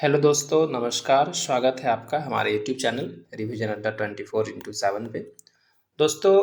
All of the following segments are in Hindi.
हेलो दोस्तों, नमस्कार। स्वागत है आपका हमारे यूट्यूब चैनल रिवीजन अड्डा 24x7 पे। दोस्तों,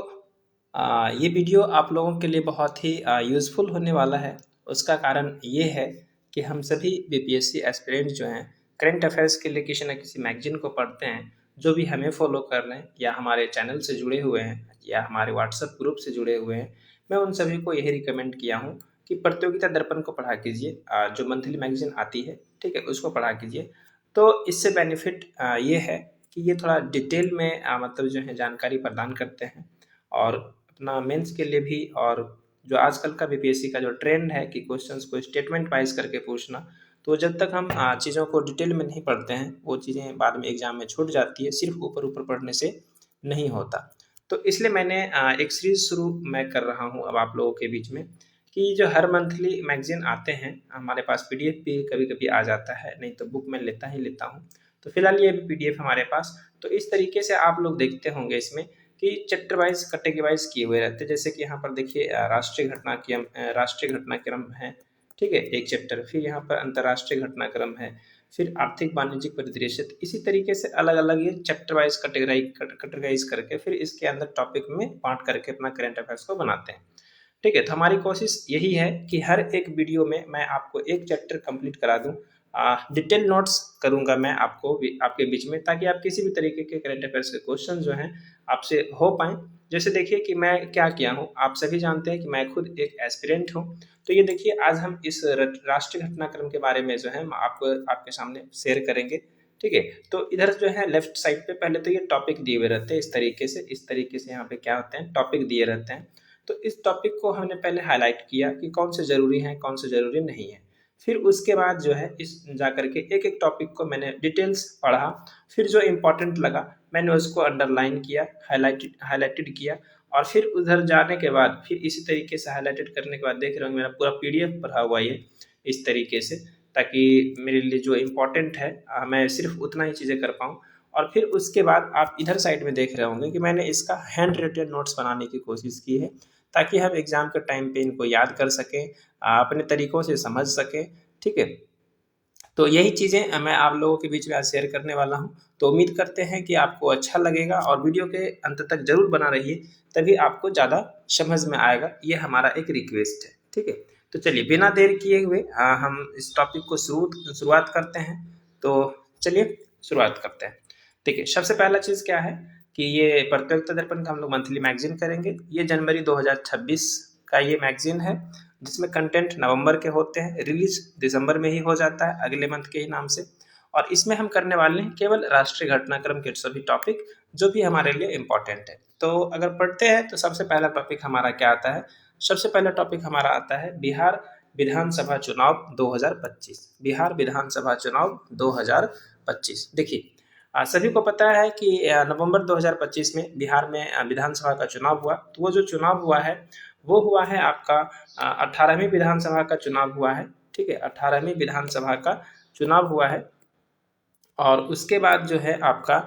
ये वीडियो आप लोगों के लिए बहुत ही यूज़फुल होने वाला है। उसका कारण ये है कि हम सभी बीपीएससी एस्पिरेंट जो हैं, करंट अफेयर्स के लिए किसी न किसी मैगज़ीन को पढ़ते हैं। जो भी हमें फॉलो कर रहे हैं या हमारे चैनल से जुड़े हुए हैं या हमारे व्हाट्सएप ग्रुप से जुड़े हुए हैं, मैं उन सभी को यही रिकमेंड किया हूँ कि प्रतियोगिता दर्पण को पढ़ा कीजिए। जो मंथली मैगज़ीन आती है, ठीक है, उसको पढ़ा कीजिए। तो इससे बेनिफिट ये है कि ये थोड़ा डिटेल में मतलब जो है जानकारी प्रदान करते हैं और अपना मेंस के लिए भी। और जो आजकल का बीपीएससी का जो ट्रेंड है कि क्वेश्चंस को स्टेटमेंट वाइज करके पूछना, तो जब तक हम चीज़ों को डिटेल में नहीं पढ़ते हैं, वो चीज़ें बाद में एग्जाम में छूट जाती है। सिर्फ ऊपर ऊपर पढ़ने से नहीं होता। तो इसलिए मैंने एक सीरीज शुरू मैं कर रहा हूँ अब आप लोगों के बीच में कि जो हर मंथली मैगज़ीन आते हैं, हमारे पास पीडीएफ भी कभी-कभी आ जाता है, नहीं तो बुक मैं लेता ही लेता हूँ। तो फिलहाल ये पीडीएफ हमारे पास। तो इस तरीके से आप लोग देखते होंगे इसमें कि चैप्टर वाइज़, कैटेगरी वाइज़ किए हुए रहते हैं। जैसे कि यहाँ पर देखिए राष्ट्रीय घटनाक्रम है, ठीक है? एक चैप्टर, फिर यहाँ पर अंतर्राष्ट्रीय घटनाक्रम है, फिर आर्थिक वाणिज्यिक परिदृश्य। तो इसी तरीके से अलग-अलग ये चैप्टर वाइज़ कैटेगराइज़ करके फिर इसके अंदर टॉपिक में बाँट करके अपना करंट अफेयर्स को बनाते हैं। ठीक है, तो हमारी कोशिश यही है कि हर एक वीडियो में मैं आपको एक चैप्टर कंप्लीट करा दूँ। डिटेल नोट्स करूँगा मैं आपके बीच में, ताकि आप किसी भी तरीके के करंट अफेयर्स के क्वेश्चन जो हैं आपसे हो पाएँ। जैसे देखिए कि मैं क्या किया हूँ, आप सभी जानते हैं कि मैं खुद एक एस्पिरेंट हूँ। तो ये देखिए, आज हम इस राष्ट्रीय घटनाक्रम के बारे में जो है हम आपको आपके सामने शेयर करेंगे। ठीक है, तो इधर जो है लेफ्ट साइड पे पहले तो ये टॉपिक दिए हुए रहते हैं इस तरीके से यहाँ पे क्या होते हैं, टॉपिक दिए रहते हैं। तो इस टॉपिक को हमने पहले हाईलाइट किया कि कौन से ज़रूरी हैं, कौन से ज़रूरी नहीं है। फिर उसके बाद जो है इस जाकर के एक-एक टॉपिक को मैंने डिटेल्स पढ़ा, फिर जो इम्पोर्टेंट लगा मैंने उसको अंडरलाइन किया, हाइलाइटेड किया। और फिर उधर जाने के बाद फिर इसी तरीके से हाइलाइटेड करने के बाद देख रहे होंगे मेरा पूरा पीडीएफ भरा हुआ ये इस तरीके से, ताकि मेरे लिए जो इम्पोर्टेंट है मैं सिर्फ उतना ही चीज़ें कर पाऊँ। और फिर उसके बाद आप इधर साइड में देख रहे होंगे कि मैंने इसका हैंड रिटेन नोट्स बनाने की कोशिश की है, ताकि हम एग्ज़ाम के टाइम पे इनको याद कर सकें, अपने तरीकों से समझ सकें, ठीक है? तो यही चीज़ें मैं आप लोगों के बीच में आज शेयर करने वाला हूँ। तो उम्मीद करते हैं कि आपको अच्छा लगेगा और वीडियो के अंत तक ज़रूर बना रहिए, तभी आपको ज़्यादा समझ में आएगा। ये हमारा एक रिक्वेस्ट है, ठीक है? तो चलिए बिना देर किए हुए हम इस टॉपिक को शुरुआत करते हैं। तो चलिए शुरुआत करते हैं। देखिए, सबसे पहला चीज़ क्या है कि ये प्रतियोगिता दर्पण का हम लोग मंथली मैगज़ीन करेंगे। ये जनवरी 2026 का ये मैगज़ीन है, जिसमें कंटेंट नवंबर के होते हैं, रिलीज दिसंबर में ही हो जाता है अगले मंथ के ही नाम से। और इसमें हम करने वाले हैं केवल राष्ट्रीय घटनाक्रम के सभी टॉपिक जो भी हमारे लिए इम्पोर्टेंट है। तो अगर पढ़ते हैं तो सबसे पहला टॉपिक हमारा क्या आता है? सबसे पहला टॉपिक हमारा आता है बिहार विधानसभा चुनाव 2025। बिहार विधानसभा चुनाव 2025। देखिए, सभी को पता है कि नवंबर 2025 में बिहार में विधानसभा का चुनाव हुआ। तो वो जो चुनाव हुआ है वो हुआ है आपका 18वीं विधानसभा का चुनाव हुआ है, ठीक है? 18वीं विधानसभा का चुनाव हुआ है। और उसके बाद जो है आपका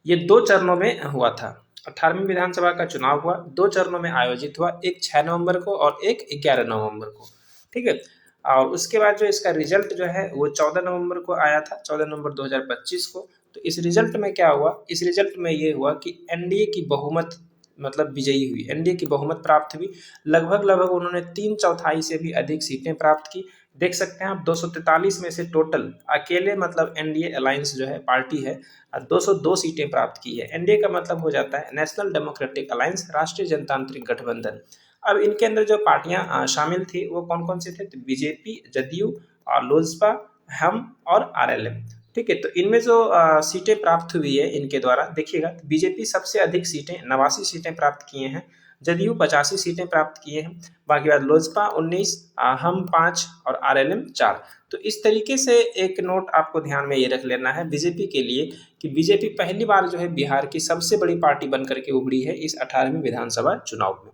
ये 2 चरणों में हुआ था। 18वीं विधानसभा का चुनाव हुआ, 2 चरणों में आयोजित हुआ, एक 6 नवंबर को और एक 11 नवंबर को, ठीक है? और उसके बाद जो इसका रिजल्ट जो है वो 14 नवंबर को आया था, 14 नवंबर 2025 को। तो इस रिजल्ट में क्या हुआ? इस रिजल्ट में ये हुआ कि एनडीए की बहुमत मतलब विजयी हुई, एनडीए की बहुमत प्राप्त हुई। लगभग उन्होंने 3/4 से भी अधिक सीटें प्राप्त की। देख सकते हैं आप, 243 में से टोटल अकेले मतलब एनडीए अलायंस जो है पार्टी है 202 सीटें प्राप्त की है। एनडीए का मतलब हो जाता है नेशनल डेमोक्रेटिक अलायंस, राष्ट्रीय जनतांत्रिक गठबंधन। अब इनके अंदर जो पार्टियां शामिल थी वो कौन कौन से थे? तो बीजेपी, जदयू और लोजपा, हम और आरएलएम, ठीक है? तो इनमें जो सीटें प्राप्त हुई है इनके द्वारा देखिएगा, बीजेपी सबसे अधिक सीटें 89 सीटें प्राप्त किए हैं, जदयू 85 सीटें प्राप्त किए हैं, बाकी बाद लोजपा 19, हम 5 और आरएलएम 4। तो इस तरीके से एक नोट आपको ध्यान में ये रख लेना है बीजेपी के लिए कि बीजेपी पहली बार जो है बिहार की सबसे बड़ी पार्टी बन करके उभरी है इस 18वीं विधानसभा चुनाव में।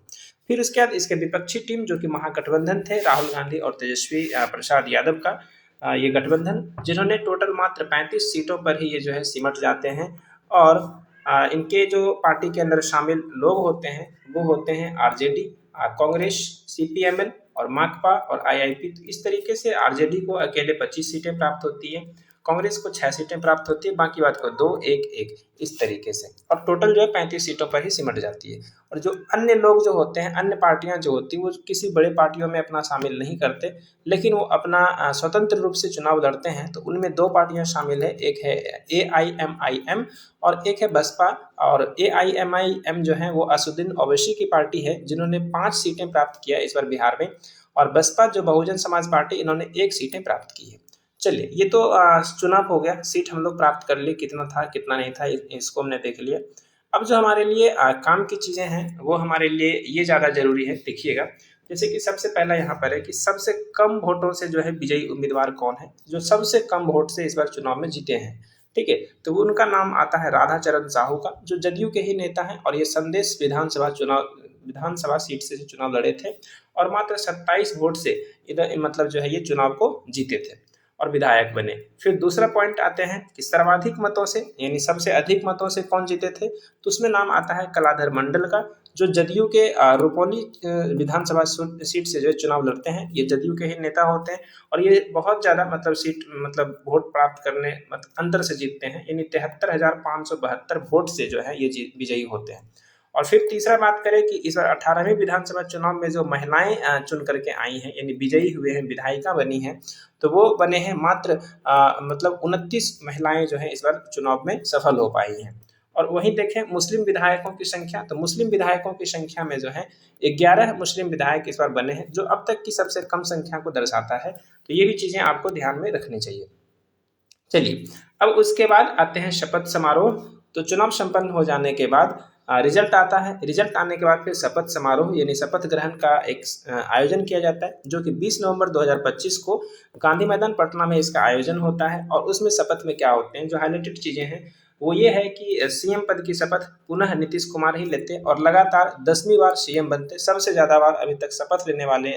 फिर उसके बाद इसके विपक्षी टीम जो कि महागठबंधन थे, राहुल गांधी और तेजस्वी प्रसाद यादव का ये गठबंधन, जिन्होंने टोटल मात्र 35 सीटों पर ही ये जो है सिमट जाते हैं। और इनके जो पार्टी के अंदर शामिल लोग होते हैं वो होते हैं आरजेडी, कांग्रेस, सीपीएमएल और माकपा और आईआईपी। तो इस तरीके से आरजेडी को अकेले 25 सीटें प्राप्त होती है कांग्रेस को 6 सीटें प्राप्त होती है, बाकी बात को 2, 1, 1 इस तरीके से, और टोटल जो है 35 सीटों पर ही सिमट जाती है। और जो अन्य लोग जो होते हैं, अन्य पार्टियां जो होती हैं, वो किसी बड़े पार्टियों में अपना शामिल नहीं करते, लेकिन वो अपना स्वतंत्र रूप से चुनाव लड़ते हैं। तो उनमें 2 पार्टियां शामिल है, एक है AIMIM और एक है बसपा। और AIMIM जो है वो असदुद्दीन ओवैसी की पार्टी है, जिन्होंने 5 सीटें प्राप्त किया इस बार बिहार में, और बसपा जो बहुजन समाज पार्टी, इन्होंने 1 सीटें प्राप्त की है। चलिए, ये तो चुनाव हो गया, सीट हम लोग प्राप्त कर लिए, कितना था कितना नहीं था इसको हमने देख लिया। अब जो हमारे लिए काम की चीज़ें हैं वो हमारे लिए ये ज़्यादा जरूरी है। देखिएगा, जैसे कि सबसे पहला यहाँ पर है कि सबसे कम वोटों से जो है विजयी उम्मीदवार कौन है, जो सबसे कम वोट से इस बार चुनाव में जीते हैं। ठीक है, तो उनका नाम आता है राधाचरण साहू का, जो जदयू के ही नेता हैं, और ये संदेश विधानसभा सीट से चुनाव लड़े थे, और मात्र 27 वोट से इधर मतलब जो है ये चुनाव को जीते थे और विधायक बने। फिर दूसरा पॉइंट आते हैं कि सर्वाधिक मतों से, यानी सबसे अधिक मतों से कौन जीते थे, तो उसमें नाम आता है कलाधर मंडल का, जो जदयू के रुपौली विधानसभा सीट से जो चुनाव लड़ते हैं। ये जदयू के ही नेता होते हैं, और ये बहुत ज़्यादा मतलब वोट प्राप्त करने अंतर से जीतते हैं, यानी 73,572 वोट से जो है ये विजयी होते हैं। और फिर तीसरा बात करें कि इस बार 18वें विधानसभा चुनाव में जो महिलाएं चुन करके आई हैं, यानी विजयी हुए हैं, विधायिका बनी हैं, तो वो बने हैं मात्र 29 महिलाएं जो हैं इस बार चुनाव में सफल हो पाई हैं। और वहीं देखें मुस्लिम विधायकों की संख्या, तो मुस्लिम विधायकों की संख्या में जो है 11 मुस्लिम विधायक इस बार बने हैं, जो अब तक की सबसे कम संख्या को दर्शाता है। तो ये भी चीज़ें आपको ध्यान में रखनी चाहिए। चलिए, अब उसके बाद आते हैं शपथ समारोह। तो चुनाव संपन्न हो जाने के बाद रिजल्ट आता है। रिजल्ट आने के बाद फिर शपथ समारोह यानी शपथ ग्रहण का एक आयोजन किया जाता है, जो कि 20 नवंबर 2025 को गांधी मैदान पटना में इसका आयोजन होता है। और उसमें शपथ में क्या होते हैं, जो हाईलाइटेड चीज़ें हैं वो ये है कि सीएम पद की शपथ पुनः नीतीश कुमार ही लेते और लगातार 10वीं बार सीएम बनते। सबसे ज़्यादा बार अभी तक शपथ लेने वाले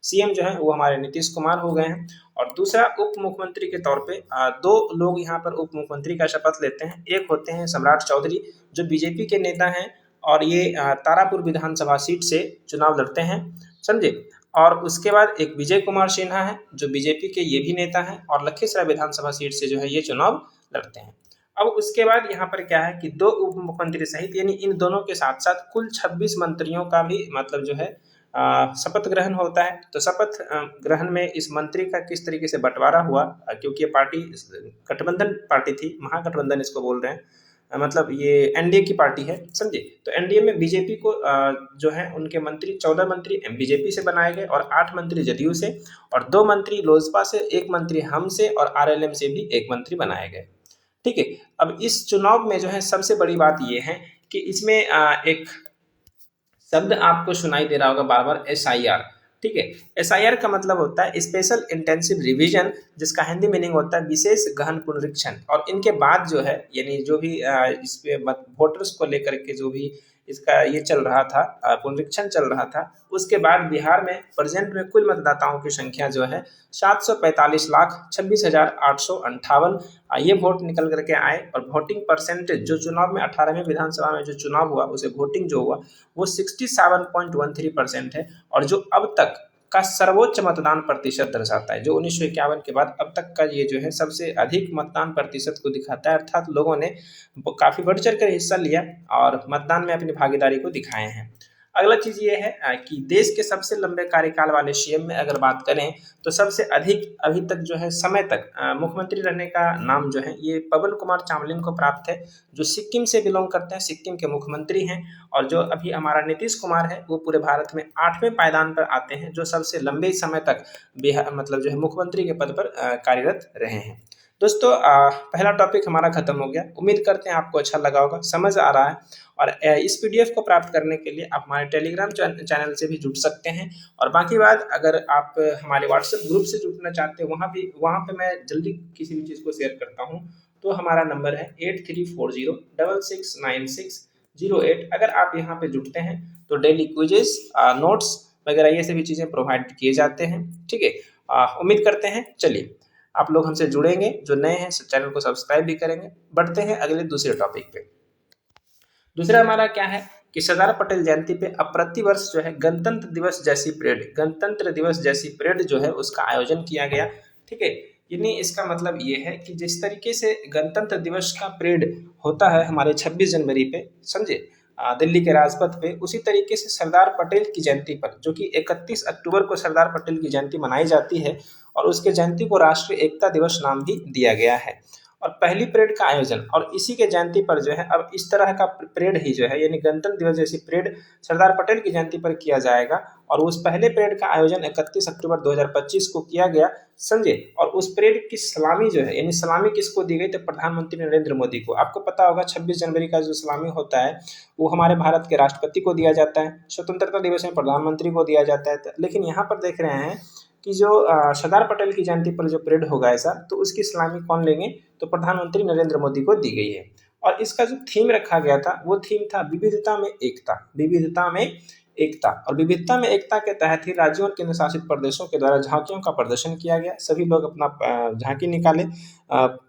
सीएम जो हैं वो हमारे नीतीश कुमार हो गए हैं। और दूसरा, उप मुख्यमंत्री के तौर पे 2 लोग यहाँ पर उप मुख्यमंत्री का शपथ लेते हैं। एक होते हैं सम्राट चौधरी, जो बीजेपी के नेता हैं, और ये तारापुर विधानसभा सीट से चुनाव लड़ते हैं, समझे। और उसके बाद एक विजय कुमार सिन्हा है, जो बीजेपी के ये भी नेता हैं, और लखीसराय विधानसभा सीट से जो है ये चुनाव लड़ते हैं। अब उसके बाद यहाँ पर क्या है कि 2 उप मुख्यमंत्री सहित, यानी इन दोनों के साथ साथ कुल 26 मंत्रियों का भी मतलब जो है शपथ ग्रहण होता है। तो शपथ ग्रहण में इस मंत्री का किस तरीके से बंटवारा हुआ, क्योंकि ये पार्टी गठबंधन पार्टी थी, महागठबंधन इसको बोल रहे हैं, मतलब ये एनडीए की पार्टी है, समझे। तो एनडीए में बीजेपी को जो है उनके मंत्री 14 मंत्री बीजेपी से बनाए गए, और 8 मंत्री जदयू से, और 2 मंत्री लोजपा से, 1 मंत्री हम से, और आरएलएम से भी 1 मंत्री बनाए गए। ठीक है, अब इस चुनाव में जो है सबसे बड़ी बात ये है कि इसमें एक शब्द आपको सुनाई दे रहा होगा बार बार, SIR। ठीक है, SIR का मतलब होता है स्पेशल इंटेंसिव रिवीजन, जिसका हिंदी मीनिंग होता है विशेष गहन पुनरीक्षण। और इनके बाद जो है, यानी जो भी इस पे वोटर्स को लेकर के जो भी इसका ये चल रहा था, पुनरीक्षण चल रहा था, उसके बाद बिहार में प्रेजेंट में कुल मतदाताओं की संख्या जो है 745,26,858 ये वोट निकल करके आए। और वोटिंग परसेंटेज जो चुनाव में 18वें विधानसभा में जो चुनाव हुआ, उसे वोटिंग जो हुआ वो 67.13% है, और जो अब तक का सर्वोच्च मतदान प्रतिशत दर्शाता है, जो 1951 के बाद अब तक का ये जो है सबसे अधिक मतदान प्रतिशत को दिखाता है। अर्थात लोगों ने काफ़ी बढ़ चढ़ कर हिस्सा लिया और मतदान में अपनी भागीदारी को दिखाए हैं। अगला चीज़ ये है कि देश के सबसे लंबे कार्यकाल वाले सीएम में अगर बात करें, तो सबसे अधिक अभी तक जो है समय तक मुख्यमंत्री रहने का नाम जो है ये पवन कुमार चामलिंग को प्राप्त है, जो सिक्किम से बिलोंग करते हैं, सिक्किम के मुख्यमंत्री हैं। और जो अभी हमारा नीतीश कुमार है, वो पूरे भारत में 8वें पायदान पर आते हैं, जो सबसे लंबे समय तक बिहार मतलब जो है मुख्यमंत्री के पद पर कार्यरत रहे हैं। दोस्तों, पहला टॉपिक हमारा खत्म हो गया। उम्मीद करते हैं आपको अच्छा लगा होगा, समझ आ रहा है। और इस पीडीएफ को प्राप्त करने के लिए आप हमारे टेलीग्राम चैनल से भी जुड़ सकते हैं। और बाकी बात, अगर आप हमारे व्हाट्सएप ग्रुप से जुड़ना चाहते हैं, वहाँ पे मैं जल्दी किसी भी चीज़ को शेयर करता हूँ। तो हमारा नंबर है 8340669608। अगर आप यहाँ पे जुड़ते हैं तो डेली क्विजेस, नोट्स वगैरह ये सभी चीज़ें प्रोवाइड किए जाते हैं। ठीक है, उम्मीद करते हैं। चलिए, आप लोग हमसे जुड़ेंगे, जो नए हैं चैनल को सब्सक्राइब भी करेंगे। बढ़ते हैं अगले दूसरे टॉपिक पे। दूसरा हमारा क्या है कि सरदार पटेल जयंती पे अब प्रतिवर्ष जो है गणतंत्र दिवस जैसी परेड जो है उसका आयोजन किया गया। ठीक है, यानी इसका मतलब ये है कि जिस तरीके से गणतंत्र दिवस का परेड होता है हमारे 26 जनवरी पे, समझे, दिल्ली के राजपथ पे, उसी तरीके से सरदार पटेल की जयंती पर, जो कि 31 अक्टूबर को सरदार पटेल की जयंती मनाई जाती है, और उसके जयंती को राष्ट्रीय एकता दिवस नाम भी दिया गया है। और पहली परेड का आयोजन और इसी के जयंती पर जो है अब इस तरह का परेड ही जो है, यानी गणतंत्र दिवस जैसी परेड सरदार पटेल की जयंती पर किया जाएगा। और उस पहले परेड का आयोजन 31 अक्टूबर 2025 को किया गया, समझे। और उस परेड की सलामी जो है, यानी सलामी किसको दी गई, तो प्रधानमंत्री नरेंद्र मोदी को। आपको पता होगा 26 जनवरी का जो सलामी होता है वो हमारे भारत के राष्ट्रपति को दिया जाता है, स्वतंत्रता दिवस में प्रधानमंत्री को दिया जाता है। लेकिन यहाँ पर देख रहे हैं कि जो सरदार पटेल की जयंती पर जो परेड होगा ऐसा, तो उसकी सलामी कौन लेंगे, तो प्रधानमंत्री नरेंद्र मोदी को दी गई है। और इसका जो थीम रखा गया था वो थीम था विविधता में एकता, विविधता में एकता। और विविधता में एकता के तहत ही राज्यों और केंद्र शासित प्रदेशों के द्वारा झांकियों का प्रदर्शन किया गया। सभी लोग अपना झांकी निकाले,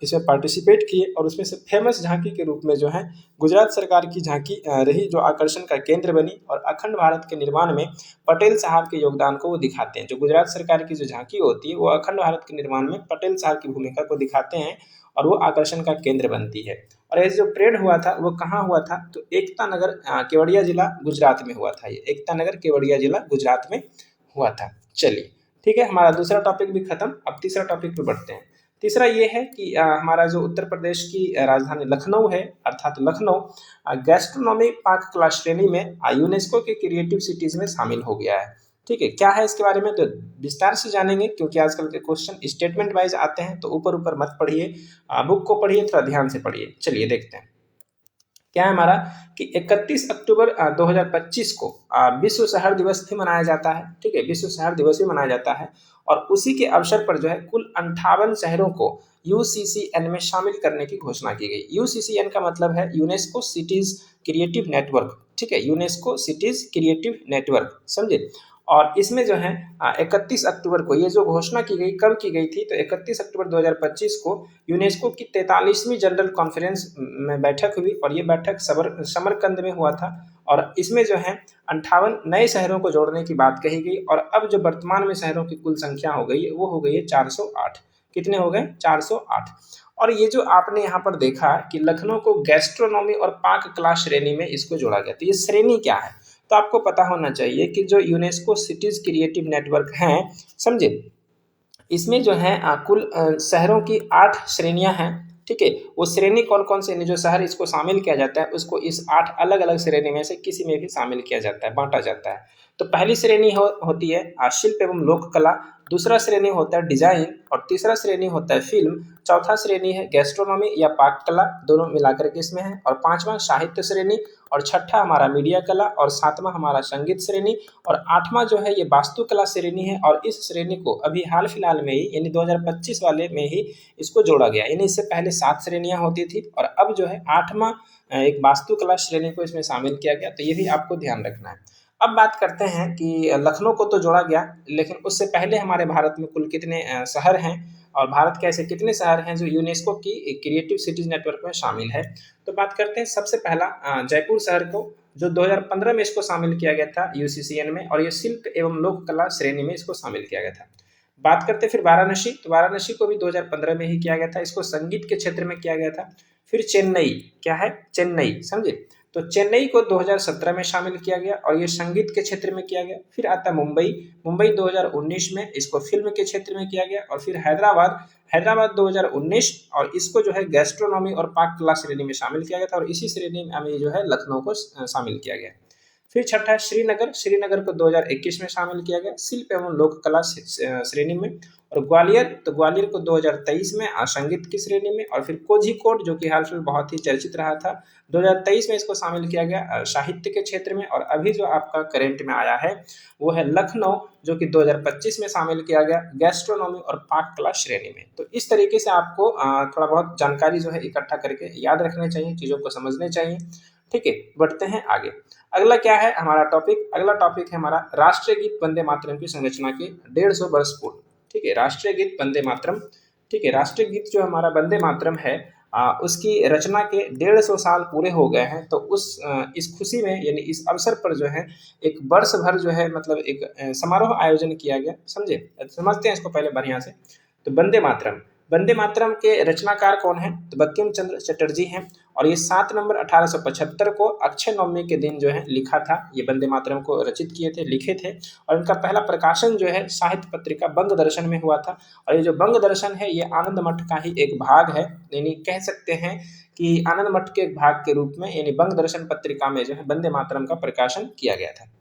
इसमें पार्टिसिपेट किए, और उसमें से फेमस झांकी के रूप में जो है गुजरात सरकार की झांकी रही, जो आकर्षण का केंद्र बनी। और अखंड भारत के निर्माण में पटेल साहब के योगदान को वो दिखाते हैं। जो गुजरात सरकार की जो झांकी होती है वो अखंड भारत के निर्माण में पटेल साहब की भूमिका को दिखाते हैं, और वो आकर्षण का केंद्र बनती है। और ये जो परेड हुआ था वो कहाँ हुआ था, तो एकता नगर केवड़िया जिला गुजरात में हुआ था। ये एकता नगर केवड़िया जिला गुजरात में हुआ था। चलिए ठीक है, हमारा दूसरा टॉपिक भी खत्म। अब तीसरा टॉपिक पे बढ़ते हैं। तीसरा ये है कि हमारा जो उत्तर प्रदेश की राजधानी लखनऊ है, अर्थात लखनऊ गैस्ट्रोनॉमी पाक कला श्रेणी में यूनेस्को के क्रिएटिव सिटीज में शामिल हो गया है। ठीक है, क्या है इसके बारे में तो विस्तार से जानेंगे, क्योंकि आजकल के क्वेश्चन स्टेटमेंट वाइज आते हैं, तो ऊपर ऊपर मत पढ़िए, बुक को पढ़िए, थोड़ा ध्यान से पढ़िए। चलिए देखते हैं क्या है हमारा कि 31 अक्टूबर 2025 को विश्व शहर दिवस भी मनाया जाता है। ठीक है, विश्व शहर दिवस भी मनाया जाता है, और उसी के अवसर पर जो है कुल 58 शहरों को यूसीसीएन में शामिल करने की घोषणा की गई। यूसीसीएन का मतलब है यूनेस्को सिटीज क्रिएटिव नेटवर्क। ठीक है, यूनेस्को सिटीज क्रिएटिव नेटवर्क, समझे। और इसमें जो है 31 अक्टूबर को ये जो घोषणा की गई, कब की गई थी, तो 31 अक्टूबर 2025 को यूनेस्को की 43वीं जनरल कॉन्फ्रेंस में बैठक हुई, और ये बैठक समरकंद में हुआ था। और इसमें जो है 58 नए शहरों को जोड़ने की बात कही गई, और अब जो वर्तमान में शहरों की कुल संख्या हो गई है वो हो गई है 408। कितने हो गए, 408। और ये जो आपने यहाँ पर देखा कि लखनऊ को गैस्ट्रोनॉमी और पाक कला श्रेणी में इसको जोड़ा गया, तो ये श्रेणी क्या है, तो आपको पता होना चाहिए कि जो यूनेस्को सिटीज क्रिएटिव नेटवर्क हैं, समझे, इसमें जो है कुल शहरों की 8 श्रेणियां हैं। ठीक है, वो श्रेणी कौन कौन से, जो शहर इसको शामिल किया जाता है उसको इस 8 अलग अलग श्रेणी में से किसी में भी शामिल किया जाता है, बांटा जाता है। तो पहली श्रेणी होती है शिल्प एवं लोक कला, दूसरा श्रेणी होता है डिजाइन, और तीसरा श्रेणी होता है फिल्म, चौथा श्रेणी है गैस्ट्रोनॉमी या पाक कला, दोनों मिलाकर के इसमें है, और पांचवा साहित्य श्रेणी, और छठा हमारा मीडिया कला, और सातवां हमारा संगीत श्रेणी, और आठवां जो है ये वास्तुकला श्रेणी है। और इस श्रेणी को अभी हाल फिलहाल में ही, यानी 2025 वाले में ही इसको जोड़ा गया, यानी इससे पहले 7 श्रेणियां होती थी, और अब जो है 8वां एक वास्तुकला श्रेणी को इसमें शामिल किया गया। तो ये भी आपको ध्यान रखना है। अब बात करते हैं कि लखनऊ को तो जोड़ा गया, लेकिन उससे पहले हमारे भारत में कुल कितने शहर हैं, और भारत के ऐसे कितने शहर हैं जो यूनेस्को की क्रिएटिव सिटीज नेटवर्क में शामिल है। तो बात करते हैं सबसे पहला जयपुर शहर को, जो 2015 में इसको शामिल किया गया था यूसीसीएन में, और ये शिल्प एवं लोक कला श्रेणी में इसको शामिल किया गया था। बात करते हैं फिर वाराणसी, तो वाराणसी को भी 2015 में ही किया गया था, इसको संगीत के क्षेत्र में किया गया था। फिर चेन्नई, क्या है, चेन्नई, समझे, तो चेन्नई को 2017 में शामिल किया गया, और ये संगीत के क्षेत्र में किया गया। फिर आता मुंबई, मुंबई 2019 में इसको फिल्म के क्षेत्र में किया गया। और फिर हैदराबाद, हैदराबाद 2019, और इसको जो है गैस्ट्रोनॉमी और पाक कला श्रेणी में शामिल किया गया था, और इसी श्रेणी में जो है लखनऊ को शामिल किया गया। फिर छठा श्रीनगर, श्रीनगर को 2021 में शामिल किया गया शिल्प एवं लोक कला श्रेणी में। और ग्वालियर, तो ग्वालियर को 2023 में संगीत की श्रेणी में। और फिर कोझिकोड, जो कि हाल फिलहाल बहुत ही चर्चित रहा था, 2023 में इसको शामिल किया गया साहित्य के क्षेत्र में। और अभी जो आपका करेंट में आया है वो है लखनऊ, जो कि 2025 में शामिल किया गया गैस्ट्रोनॉमी और पाक कला श्रेणी में। तो इस तरीके से आपको थोड़ा बहुत जानकारी जो है इकट्ठा करके याद रखने चाहिए, चीज़ों को समझने चाहिए। ठीक है, बढ़ते हैं आगे। अगला क्या है हमारा टॉपिक, अगला टॉपिक है हमारा राष्ट्रीय गीत वंदे मातरम की संरचना के 150 वर्ष पूर्ण। ठीक है, राष्ट्रीय गीत वंदे मातरम, ठीक है, राष्ट्रीय गीत जो हमारा वंदे मातरम है उसकी रचना के 150 साल पूरे हो गए हैं। तो इस खुशी में, यानी इस अवसर पर जो है एक वर्ष भर जो है मतलब एक समारोह आयोजन किया गया, समझे, समझते हैं इसको पहले बढ़िया से। तो वंदे मातरम के रचनाकार कौन है? तो बंकिम चंद्र चटर्जी हैं और ये 7 नवंबर 1875 को अक्षय नवमी के दिन जो है लिखा था। ये वंदे मातरम को रचित किए थे, लिखे थे और इनका पहला प्रकाशन जो है साहित्य पत्रिका बंग दर्शन में हुआ था। और ये जो बंग दर्शन है ये आनंद मठ का ही एक भाग है, यानी कह सकते हैं कि आनंद मठ के एक भाग के रूप में यानी बंग दर्शन पत्रिका में जो है वंदे मातरम का प्रकाशन किया गया था।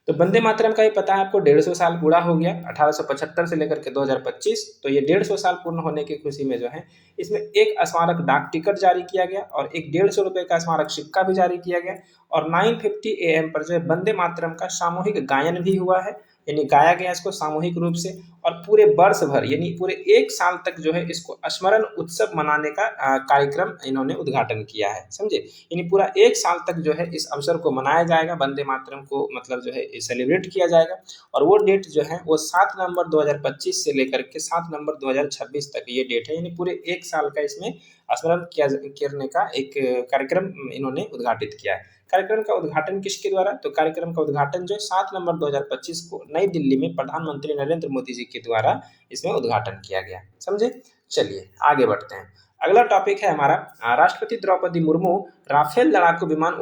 तो वंदे मातरम का ही पता है आपको 150 साल पूरा हो गया 1875 से लेकर के 2025। तो ये 150 साल पूर्ण होने की खुशी में जो है इसमें एक स्मारक डाक टिकट जारी किया गया और एक 150 रुपए का स्मारक सिक्का भी जारी किया गया और 9:50 AM पर जो है वंदे मातरम का सामूहिक गायन भी हुआ है, यानी गाया गया इसको सामूहिक रूप से। और पूरे वर्ष भर यानी पूरे 1 साल तक जो है इसको स्मरण उत्सव मनाने का कार्यक्रम इन्होंने उद्घाटन किया है, समझे। यानी पूरा 1 साल तक जो है इस अवसर को मनाया जाएगा, वंदे मातरम को मतलब जो है सेलिब्रेट किया जाएगा। और वो डेट जो है वो 7 नवंबर 2025 से लेकर के 7 नवंबर 2026 तक ये डेट है, यानी पूरे 1 साल का इसमें स्मरण करने का एक कार्यक्रम इन्होंने उद्घाटित किया है। कार्यक्रम का उद्घाटन किसके द्वारा? तो कार्यक्रम का उद्घाटन जो 7 नवंबर 2025 को नई दिल्ली में प्रधानमंत्री नरेंद्र मोदी जी के द्वारा इसमें उद्घाटन किया गया, समझे। चलिए आगे बढ़ते हैं। अगला टॉपिक है हमारा राष्ट्रपति द्रौपदी मुर्मू राफेल लड़ाकू विमान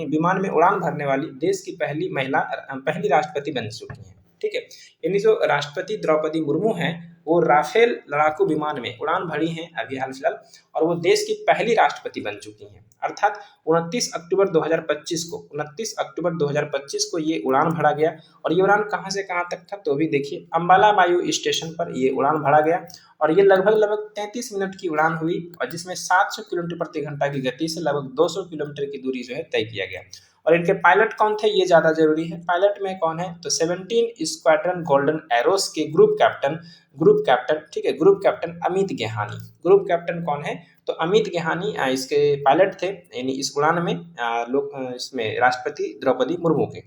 विमान में उड़ान भरने वाली देश की पहली राष्ट्रपति बन चुकी हैं, ठीक है। यानी जो राष्ट्रपति द्रौपदी मुर्मू हैं वो राफेल लड़ाकू विमान में उड़ान भरी हैं अभी हाल फिलहाल और वो देश की पहली राष्ट्रपति बन चुकी हैं। अर्थात 29 अक्टूबर 2025 को ये उड़ान भरा गया। और ये उड़ान कहाँ से कहाँ तक था तो भी देखिए, अंबाला वायु स्टेशन पर ये उड़ान भरा गया और ये लगभग 33 मिनट की उड़ान हुई और जिसमें 700 किलोमीटर प्रति घंटा की गति से लगभग 200 किलोमीटर की दूरी जो है तय किया गया। और इनके पायलट कौन थे ये ज्यादा जरूरी है। पायलट में कौन है तो 17 स्क्वाड्रन गोल्डन एरोस के ग्रुप कैप्टन, ठीक है, group captain Amit Gehani. Group captain कौन है तो अमित गेहानी इसके पायलट थे, यानी इस उड़ान में इसमें राष्ट्रपति द्रौपदी मुर्मू के।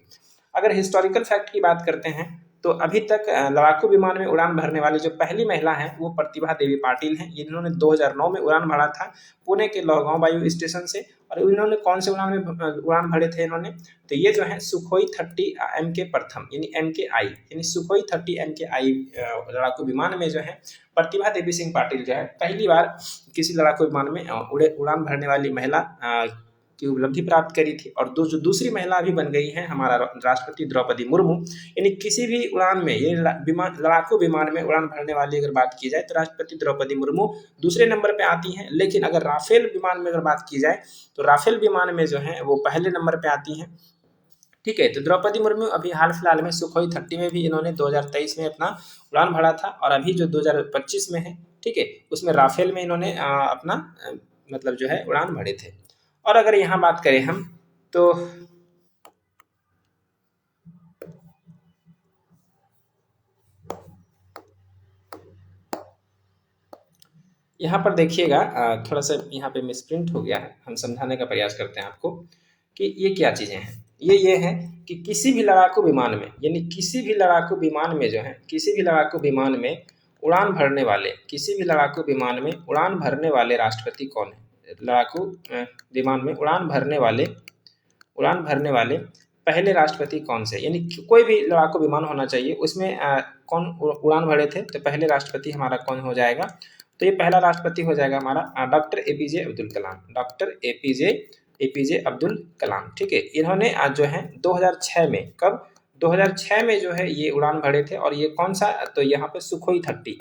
अगर हिस्टोरिकल फैक्ट की बात करते हैं तो अभी तक लड़ाकू विमान में उड़ान भरने वाली जो पहली महिला हैं वो प्रतिभा देवी पाटिल हैं। इन्होंने 2009 में उड़ान भरा था पुणे के लोहगांव वायु स्टेशन से। और इन्होंने कौन से उड़ान भरे थे इन्होंने तो ये जो है सुखोई 30 MK प्रथम यानी MKI यानी सुखोई 30 MKI लड़ाकू विमान में जो है प्रतिभा देवी सिंह पाटिल जो है पहली बार किसी लड़ाकू विमान में उड़ान भरने वाली महिला की उपलब्धि प्राप्त करी थी। और जो दूसरी महिला भी बन गई हैं हमारा राष्ट्रपति द्रौपदी मुर्मू। यानी किसी भी उड़ान में ये लड़ाकू विमान में उड़ान भरने वाली अगर बात की जाए तो राष्ट्रपति द्रौपदी मुर्मू दूसरे नंबर पे आती हैं। लेकिन अगर राफेल विमान में अगर बात की जाए तो राफेल विमान में जो है वो पहले नंबर पे आती हैं, ठीक है। तो द्रौपदी मुर्मू अभी हाल फिलहाल में सुखोई 30 में भी इन्होंने 2023 में अपना उड़ान भरा था और अभी जो 2025 में है, ठीक है, उसमें राफेल में इन्होंने अपना मतलब जो है उड़ान भरे थे। और अगर यहाँ बात करें हम तो यहाँ पर देखिएगा थोड़ा सा यहाँ पे मिसप्रिंट हो गया है, हम समझाने का प्रयास करते हैं आपको कि ये क्या चीज़ें हैं। ये है कि किसी भी लड़ाकू विमान में यानी किसी भी लड़ाकू विमान में जो है किसी भी लड़ाकू विमान में उड़ान भरने वाले राष्ट्रपति कौन है। लड़ाकू विमान में उड़ान भरने वाले पहले राष्ट्रपति कौन से, यानी कोई भी लड़ाकू विमान होना चाहिए उसमें कौन उड़ान भरे थे तो पहले राष्ट्रपति हमारा कौन हो जाएगा तो ये पहला राष्ट्रपति हो जाएगा हमारा doctor APJ Abdul Kalam. Doctor APJ Abdul Kalam, ठीक है। इन्होंने आज जो है 2006 में 2006 में जो है ये उड़ान भरे थे और ये कौन सा तो यहाँ पे सुखोई 30,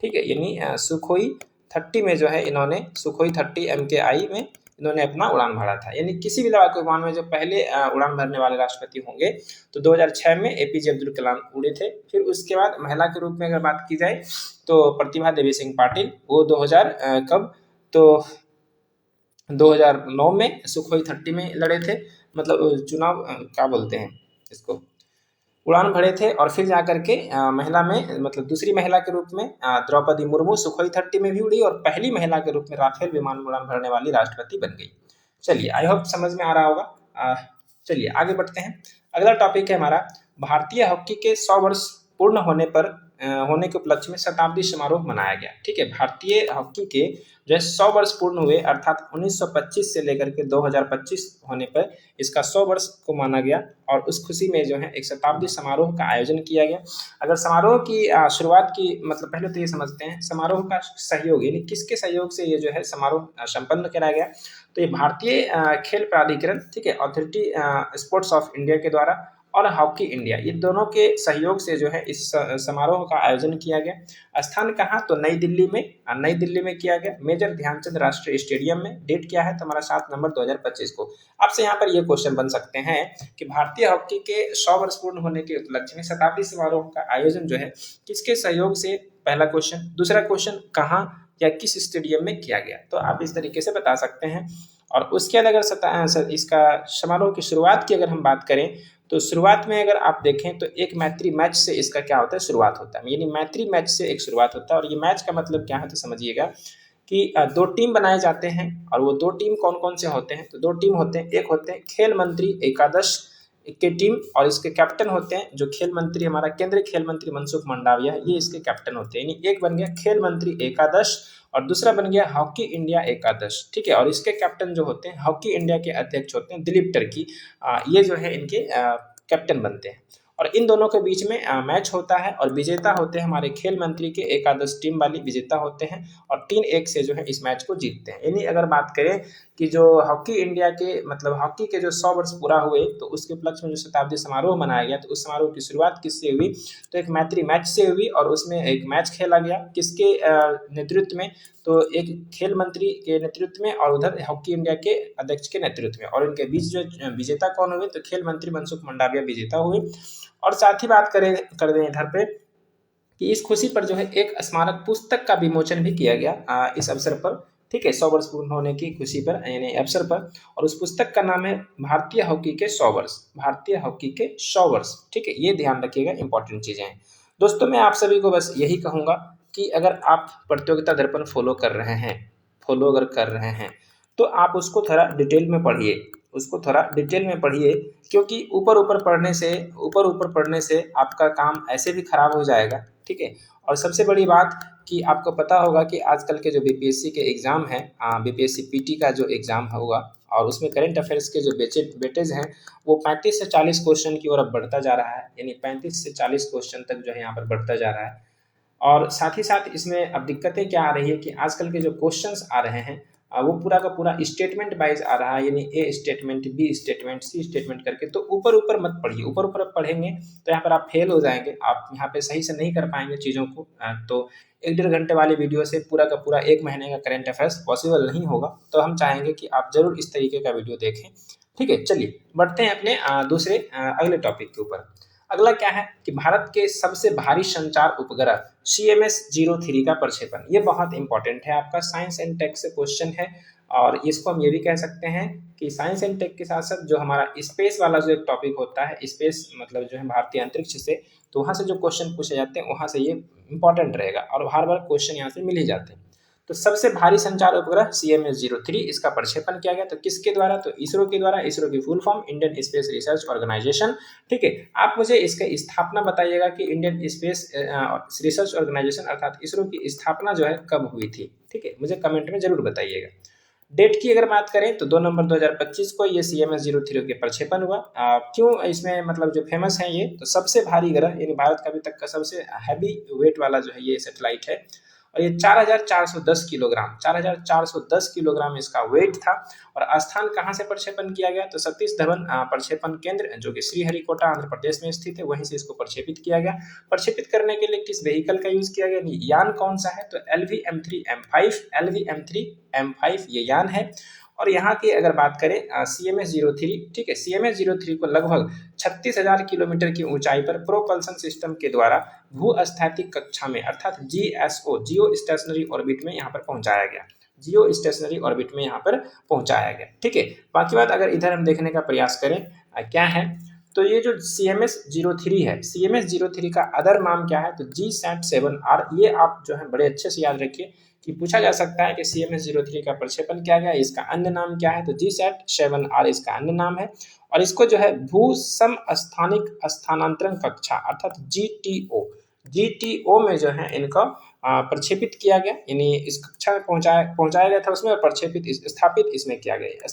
ठीक है, यानी सुखोई 30 में जो है इन्होंने सुखोई 30 MKI में इन्होंने अपना उड़ान भरा था। यानी किसी भी लड़ाकू विमान में जो पहले उड़ान भरने वाले राष्ट्रपति होंगे तो 2006 में APJ अब्दुल कलाम उड़े थे। फिर उसके बाद महिला के रूप में अगर बात की जाए तो प्रतिभा देवी सिंह पाटिल, वो 2009 में सुखोई 30 में लड़े थे, मतलब चुनाव क्या बोलते हैं इसको, उड़ान भरे थे। और फिर जाकर के महिला में मतलब दूसरी महिला के रूप में द्रौपदी मुर्मू सुखोई 30 में भी उड़ी और पहली महिला के रूप में राफेल विमान में उड़ान भरने वाली राष्ट्रपति बन गई। चलिए आई होप समझ में आ रहा होगा। चलिए आगे बढ़ते हैं। अगला टॉपिक है हमारा भारतीय हॉकी के 100 वर्ष पूर्ण होने पर होने के उपलक्ष्य में शताब्दी समारोह मनाया गया। ठीक है, भारतीय हॉकी के जो है 100 वर्ष पूर्ण हुए, अर्थात 1925 से लेकर के 2025 होने पर इसका 100 वर्ष को माना गया और उस खुशी में जो है एक शताब्दी समारोह का आयोजन किया गया। अगर समारोह की शुरुआत की मतलब पहले तो ये समझते हैं समारोह का सहयोग यानी किसके सहयोग से ये जो है समारोह संपन्न कराया गया। तो ये भारतीय खेल प्राधिकरण, ठीक है, अथॉरिटी स्पोर्ट्स ऑफ इंडिया के द्वारा और हॉकी इंडिया, ये दोनों के सहयोग से जो है इस समारोह का आयोजन किया गया। स्थान कहाँ, तो नई दिल्ली में, नई दिल्ली में किया गया, मेजर ध्यानचंद राष्ट्रीय स्टेडियम में। डेट क्या है, तो हमारा 7 नवंबर 2025 को। आपसे यहाँ पर ये क्वेश्चन बन सकते हैं कि भारतीय हॉकी के 100 वर्ष पूर्ण होने के उपलक्ष्य में शताब्दी समारोह का आयोजन जो है किसके सहयोग से, पहला क्वेश्चन। दूसरा क्वेश्चन, कहाँ या किस स्टेडियम में किया गया, तो आप इस तरीके से बता सकते हैं। और उसके बाद अगर इसका समारोह की शुरुआत की अगर हम बात करें तो शुरुआत में अगर आप देखें तो एक मैत्री मैच से इसका क्या होता है, शुरुआत होता है, यानी मैत्री मैच से एक शुरुआत होता है। और ये मैच का मतलब क्या है, तो समझिएगा कि 2 टीम बनाए जाते हैं और वो 2 टीम कौन कौन से होते हैं, तो 2 टीम होते हैं। एक होते हैं खेल मंत्री एकादश के टीम और इसके कैप्टन होते हैं जो खेल मंत्री, हमारा केंद्रीय खेल मंत्री मनसुख मंडाविया, ये इसके कैप्टन होते हैं। यानी एक बन गया खेल मंत्री एकादश और दूसरा बन गया हॉकी इंडिया एकादश। ठीक है, और इसके कैप्टन जो होते हैं हॉकी इंडिया के अध्यक्ष होते हैं दिलीप टर्की, ये जो है इनके कैप्टन बनते हैं। और इन दोनों के बीच में मैच होता है और विजेता होते हैं हमारे खेल मंत्री के एकादश टीम वाली विजेता होते हैं और 3-1 से जो है इस मैच को जीतते हैं। यानी अगर बात करें कि जो हॉकी इंडिया के मतलब हॉकी के जो 100 वर्ष पूरा हुए तो उसके उपलक्ष्य में जो शताब्दी समारोह मनाया गया, तो उस समारोह की शुरुआत किससे हुई, तो एक मैत्री मैच से हुई और उसमें एक मैच खेला गया किसके नेतृत्व में, तो एक खेल मंत्री के नेतृत्व में और उधर हॉकी इंडिया के अध्यक्ष के नेतृत्व में। और इनके बीच जो विजेता कौन हुए, तो खेल मंत्री मनसुख मंडाविया विजेता हुए। और साथ ही बात कर दें इधर पे कि इस खुशी पर जो है एक स्मारक पुस्तक का विमोचन भी किया गया इस अवसर पर। ठीक है, 100 वर्ष पूर्ण होने की खुशी पर यानी अवसर पर, और उस पुस्तक का नाम है भारतीय हॉकी के 100 वर्ष, भारतीय हॉकी के 100 वर्ष। ठीक है, ये ध्यान रखिएगा, इंपॉर्टेंट चीजें हैं। दोस्तों मैं आप सभी को बस यही कहूंगा कि अगर आप प्रतियोगिता दर्पण फॉलो कर रहे हैं, फॉलो अगर कर रहे हैं तो आप उसको थोड़ा डिटेल में पढ़िए, उसको थोड़ा डिटेल में पढ़िए, क्योंकि ऊपर ऊपर पढ़ने से आपका काम ऐसे भी खराब हो जाएगा। ठीक है, और सबसे बड़ी बात कि आपको पता होगा कि आजकल के जो बीपीएससी के एग्ज़ाम हैं, बीपीएससी पीटी का जो एग्ज़ाम होगा और उसमें करंट अफेयर्स के जो वेटेज हैं वो 35 से 40 क्वेश्चन की ओर अब बढ़ता जा रहा है। यानी 35 से 40 क्वेश्चन तक जो है यहाँ पर बढ़ता जा रहा है। और साथ ही साथ इसमें अब दिक्कतें क्या आ रही है कि आजकल के जो क्वेश्चंस आ रहे हैं वो पूरा का पूरा स्टेटमेंट वाइज आ रहा है, यानी A statement, B statement, C statement करके। तो ऊपर ऊपर मत पढ़िए, ऊपर ऊपर पढ़ेंगे तो यहाँ पर आप फेल हो जाएंगे, आप यहाँ पे सही से नहीं कर पाएंगे चीज़ों को। तो 1-1.5 घंटे वाली वीडियो से पूरा का पूरा 1 महीने का करंट अफेयर्स पॉसिबल नहीं होगा। तो हम चाहेंगे कि आप जरूर इस तरीके का वीडियो देखें। ठीक है, चलिए बढ़ते हैं अपने दूसरे अगले टॉपिक के ऊपर। अगला क्या है कि भारत के सबसे भारी संचार उपग्रह CMS-03 का प्रक्षेपण। ये बहुत इंपॉर्टेंट है, आपका साइंस एंड टेक से क्वेश्चन है। और इसको हम ये भी कह सकते हैं कि साइंस एंड टेक के साथ साथ जो हमारा स्पेस वाला जो एक टॉपिक होता है, स्पेस मतलब जो है भारतीय अंतरिक्ष से, तो वहाँ से जो क्वेश्चन पूछे जाते हैं वहाँ से ये इंपॉर्टेंट रहेगा और हर बार क्वेश्चन यहाँ से मिल ही जाते हैं। तो सबसे भारी संचार उपग्रह CMS-03 इसका प्रक्षेपण किया गया, तो किसके द्वारा, तो इसरो के द्वारा। इसरो की full form Indian Space Research Organisation. ठीक है, आप मुझे इसका स्थापना बताइएगा कि इंडियन स्पेस रिसर्च ऑर्गेनाइजेशन अर्थात इसरो की स्थापना जो है कब हुई थी। ठीक है, मुझे कमेंट में जरूर बताइएगा। डेट की अगर बात करें तो 2 नवंबर 2025 को ये CMS-03 के प्रक्षेपण हुआ। क्यों इसमें मतलब जो फेमस है ये, तो सबसे भारी ग्रह यानी भारत का अभी तक का सबसे हैवी वेट वाला जो है ये सैटेलाइट है और ये 4410 किलोग्राम 4410 किलोग्राम इसका वेट था। और स्थान कहाँ से प्रक्षेपण किया गया, तो सतीश धवन प्रक्षेपण केंद्र जो कि श्रीहरिकोटा आंध्र प्रदेश में स्थित है, वहीं से इसको प्रक्षेपित किया गया। प्रक्षेपित करने के लिए किस व्हीकल का यूज किया गया, यान कौन सा है, तो LV-M3M5 ये यान है। और यहाँ की अगर बात करें CMS-03, ठीक है, CMS-03 को लगभग 36,000 किलोमीटर की ऊंचाई पर प्रोपल्सन सिस्टम के द्वारा भू-स्थैतिक कक्षा में अर्थात GSO जियो स्टेशनरी ऑर्बिट में यहाँ पर पहुंचाया गया, जियो स्टेशनरी ऑर्बिट में यहाँ पर पहुंचाया गया। ठीक है, बाकी बात अगर इधर हम देखने का प्रयास करें क्या है, तो ये जो CMS-03 है, CMS-03 का अदर नाम क्या है, तो GSAT-7R। ये आप जो है बड़े अच्छे से याद रखिए कि पूछा जा सकता है कि CMS-03 का प्रक्षेपण किया गया, इसका अन्य नाम क्या है, तो GSAT-7R इसका अन्य नाम है। और इसको जो है भू समस्थानिक स्थानांतरण कक्षा अर्थात GTO GTO में जो है इनका प्रक्षेपित किया गया, यानी इस कक्षा में पहुंचाया गया था उसमें, और प्रक्षेपित स्थापित इसमें किया गया।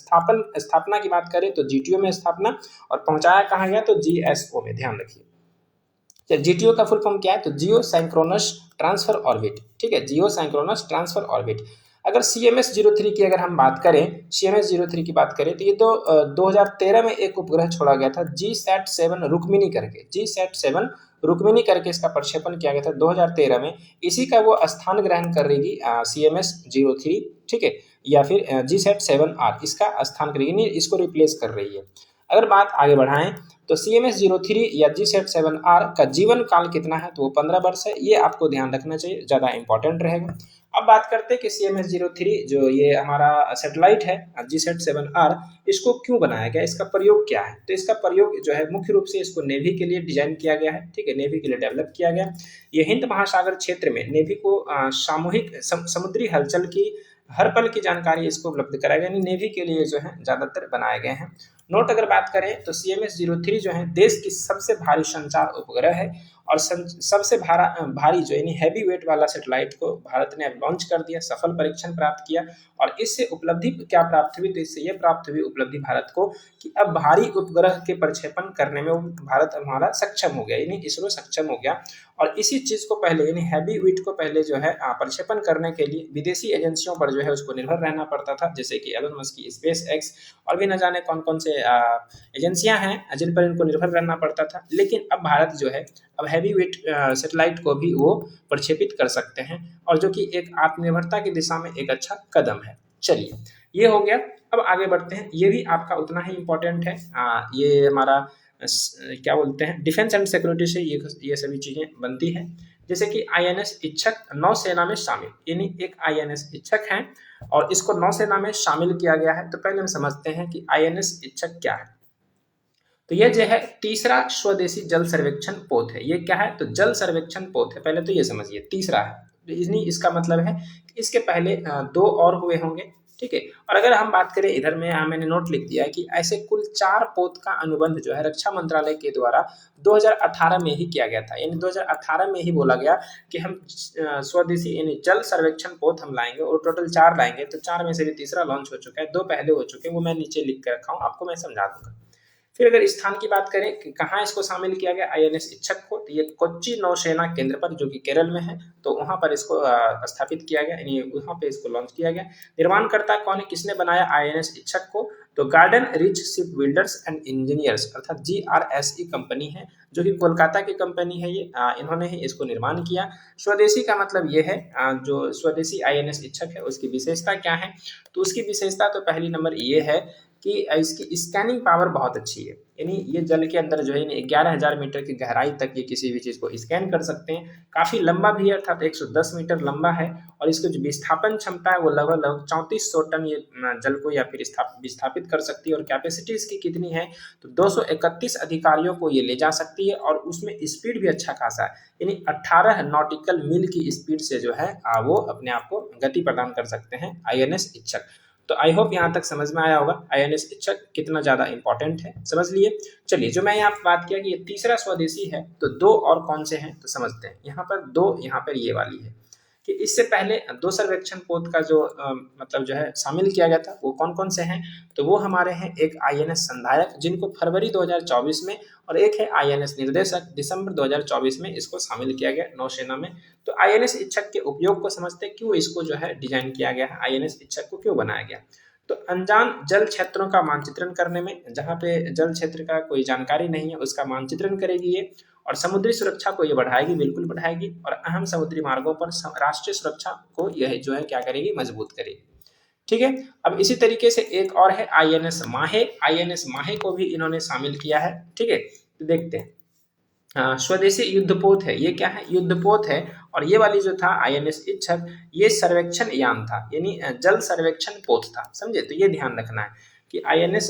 स्थापना की बात करें तो GTO में स्थापना, और पहुंचाया कहाँ गया तो GSO में, ध्यान रखिए। GTO का फुल फॉर्म क्या है तो जियो साइंक्रोनस ट्रांसफर ऑर्बिट, ठीक है, जियो साइंक्रोनस ट्रांसफर ऑर्बिट। अगर CMS-03 की अगर हम बात करें, CMS-03 की बात करें तो ये तो 2013 में एक उपग्रह छोड़ा गया था, GSAT-7 रुक्मिणी करके, GSAT-7 रुक्मिणी करके इसका प्रक्षेपण किया गया था 2013 में। इसी का वो स्थान ग्रहण करेगी CMS-03, ठीक है, या फिर GSAT-7R इसका स्थान करेगी, इसको रिप्लेस कर रही है। अगर बात आगे बढ़ाएं तो CMS-03 या GSAT-7R का जीवन काल कितना है तो वो 15 वर्ष है, ये आपको ध्यान रखना चाहिए, ज़्यादा इंपॉर्टेंट रहेगा। अब बात करते हैं कि CMS-03 जो ये हमारा सैटेलाइट है GSAT-7R, इसको क्यों बनाया गया, इसका प्रयोग क्या है। तो इसका प्रयोग जो है मुख्य रूप से इसको नेवी के लिए डिजाइन किया गया है, ठीक है, नेवी के लिए डेवलप किया गया। ये हिंद महासागर क्षेत्र में नेवी को सामूहिक समुद्री हलचल की हर पल की जानकारी इसको उपलब्ध कराया गया, यानी नेवी के लिए जो है ज़्यादातर बनाए गए हैं। नोट अगर बात करें तो CMS-03 जो है देश की सबसे भारी संचार उपग्रह है, और सबसे भारी जो यानी हैवी वेट वाला सैटेलाइट को भारत ने अब लॉन्च कर दिया, सफल परीक्षण प्राप्त किया। और इससे उपलब्धि क्या प्राप्त हुई तो इससे यह प्राप्त हुई उपलब्धि भारत को कि अब भारी उपग्रह के प्रक्षेपण करने में भारत हमारा सक्षम हो गया, यानी इसरो सक्षम हो गया। और इसी चीज को पहले यानी हैवी वेट को पहले जो है प्रक्षेपण करने के लिए विदेशी एजेंसियों पर जो है उसको निर्भर रहना पड़ता था, जैसे कि एलन मस्क की SpaceX और भी न जाने कौन कौन से एजेंसियां हैं जिन पर इनको निर्भर रहना पड़ता था। लेकिन अब भारत जो है अब हैवी वेट सैटेलाइट को भी वो प्रक्षेपित कर सकते हैं, और जो कि एक आत्मनिर्भरता की दिशा में एक अच्छा कदम है। चलिए ये हो गया। अब आगे बढ़ते हैं, ये भी आपका उतना ही इम्पोर्टेंट है। ये हमारा क्या बोलते हैं डिफेंस एंड सिक्योरिटी से ये सभी चीज़ें बनती हैं, जैसे कि INS इच्छक नौसेना में शामिल, यानी एक INS इच्छक है और इसको नौसेना में शामिल किया गया है। तो पहले हम समझते हैं कि INS इच्छक क्या है। तो यह जो है तीसरा स्वदेशी जल सर्वेक्षण पोत है। ये क्या है तो जल सर्वेक्षण पोत है, पहले तो ये समझिए तीसरा है, इसका मतलब है कि इसके पहले दो और हुए होंगे, ठीक है। और अगर हम बात करें इधर में मैंने नोट लिख दिया है कि ऐसे कुल 4 पोत का अनुबंध जो है रक्षा मंत्रालय के द्वारा 2018 में ही किया गया था, यानी 2018 में ही बोला गया कि हम स्वदेशी यानी जल सर्वेक्षण पोत हम लाएंगे, और टोटल 4 लाएंगे। तो 4 में से भी तीसरा लॉन्च हो चुका है, 2 पहले हो चुके हैं, वो मैं नीचे लिख कर रखा हूँ, आपको मैं समझा दूंगा। फिर अगर स्थान की बात करें कि कहाँ इसको शामिल किया गया INS इच्छक को, तो ये कोच्चि नौसेना केंद्र पर जो कि केरल में है, तो वहाँ पर इसको स्थापित किया गया, यानी वहाँ पे इसको लॉन्च किया गया। निर्माणकर्ता कौन है, किसने बनाया INS इच्छक को, तो garden rich ship builders and engineers अर्थात GRSE कंपनी है, जो कि कोलकाता की कंपनी है। ये इन्होंने ही इसको निर्माण किया। स्वदेशी का मतलब ये है जो स्वदेशी INS इच्छक है उसकी विशेषता क्या है, तो उसकी विशेषता तो पहली नंबर ये है कि इसकी स्कैनिंग पावर बहुत अच्छी है, यानी ये जल के अंदर जो है 11,000 मीटर की गहराई तक ये किसी भी चीज़ को स्कैन कर सकते हैं। काफ़ी लंबा भी है, अर्थात 110 मीटर लंबा है, और इसकी जो विस्थापन क्षमता है वो लगभग 3400 टन ये जल को या फिर विस्थापित कर सकती है। और कैपेसिटी इसकी कितनी है तो 231 अधिकारियों को ये ले जा सकती है, और उसमें स्पीड भी अच्छा खासा है, यानी 18 नॉटिकल मील की स्पीड से जो है वो अपने आप को गति प्रदान कर सकते हैं INS इच्छक। तो आई होप यहाँ तक समझ में आया होगा INS इच्छक कितना ज़्यादा इंपॉर्टेंट है, समझ लिए। चलिए जो मैं यहाँ बात किया कि ये तीसरा स्वदेशी है, तो 2 और कौन से हैं तो समझते हैं। यहाँ पर 2, यहाँ पर ये वाली है कि इससे पहले 2 सर्वेक्षण पोत का जो मतलब जो है शामिल किया गया था, वो कौन कौन से हैं तो वो हमारे हैं एक INS संधायक जिनको फरवरी 2024 में, और एक है INS निर्देशक दिसंबर 2024 में इसको शामिल किया गया नौसेना में। तो INS इच्छक के उपयोग को समझते हैं, क्यों इसको जो है डिजाइन किया गया है, INS इच्छक को क्यों बनाया गया। तो अनजान जल क्षेत्रों का मानचित्रण करने में, जहाँ पे जल क्षेत्र का कोई जानकारी नहीं है उसका मानचित्रण करेगी ये, और समुद्री सुरक्षा को ये बढ़ाएगी, बिल्कुल बढ़ाएगी, और अहम समुद्री मार्गों पर राष्ट्रीय सुरक्षा को यह जो है क्या करेगी, मजबूत करेगी, ठीक है। अब इसी तरीके से एक और है INS माहे, INS माहे को भी इन्होंने शामिल किया है, ठीक है। तो देखते हैं स्वदेशी युद्धपोत है, ये क्या है युद्धपोत है, और ये वाली जो था INS इच्छक ये सर्वेक्षण यान था, यानी जल सर्वेक्षण पोत था, समझे। तो ये ध्यान रखना है कि INS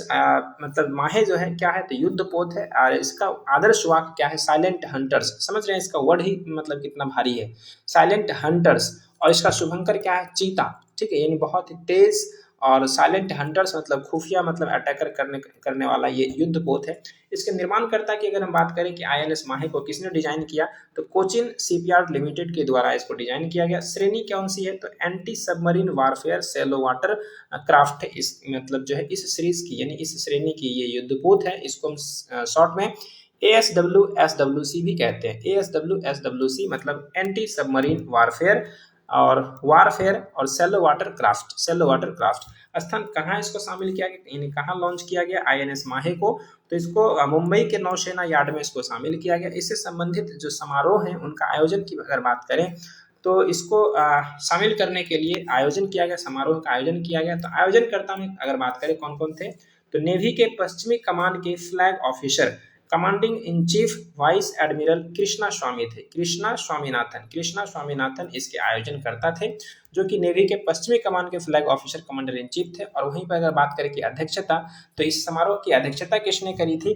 मतलब माहे जो है क्या है तो युद्धपोत है, और इसका आदर्श वाक्य क्या है साइलेंट हंटर्स, समझ रहे हैं इसका वर्ड ही मतलब कितना भारी है, साइलेंट हंटर्स। और इसका शुभंकर क्या है चीता, ठीक है, यानी बहुत ही तेज और साइलेंट हंटर्स मतलब खुफिया मतलब अटैकर करने वाला ये युद्धपोत है। इसके निर्माणकर्ता की अगर हम बात करें कि INS माहे को किसने डिजाइन किया, तो कोचिन शिपयार्ड लिमिटेड के द्वारा इसको डिजाइन किया गया। श्रेणी कौन सी है, तो anti submarine warfare shallow water craft है। इस मतलब जो है इस सीरीज की यानी इस श्रेणी की ये युद्धपोत है। इसको हम शॉर्ट में ASWSWC भी कहते हैं। ASWSWC मतलब एंटी सबमरीन वारफेयर और सेलो वाटर क्राफ्ट। स्थान कहाँ इसको शामिल किया गया, यानी कहाँ लॉन्च किया गया INS माहे को, तो इसको मुंबई के नौसेना यार्ड में इसको शामिल किया गया। इससे संबंधित जो समारोह हैं उनका आयोजन की अगर बात करें तो इसको शामिल करने के लिए आयोजन किया गया, समारोह का आयोजन किया गया। तो आयोजनकर्ता में अगर बात करें कौन कौन थे, तो नेवी के पश्चिमी कमान के flag officer commanding in chief vice admiral Krishna Swaminathan इसके आयोजनकर्ता थे, जो कि नेवी के पश्चिमी कमान के flag officer commander in chief थे। और वहीं पर अगर बात करें कि अध्यक्षता, तो इस समारोह की अध्यक्षता किसने करी थी,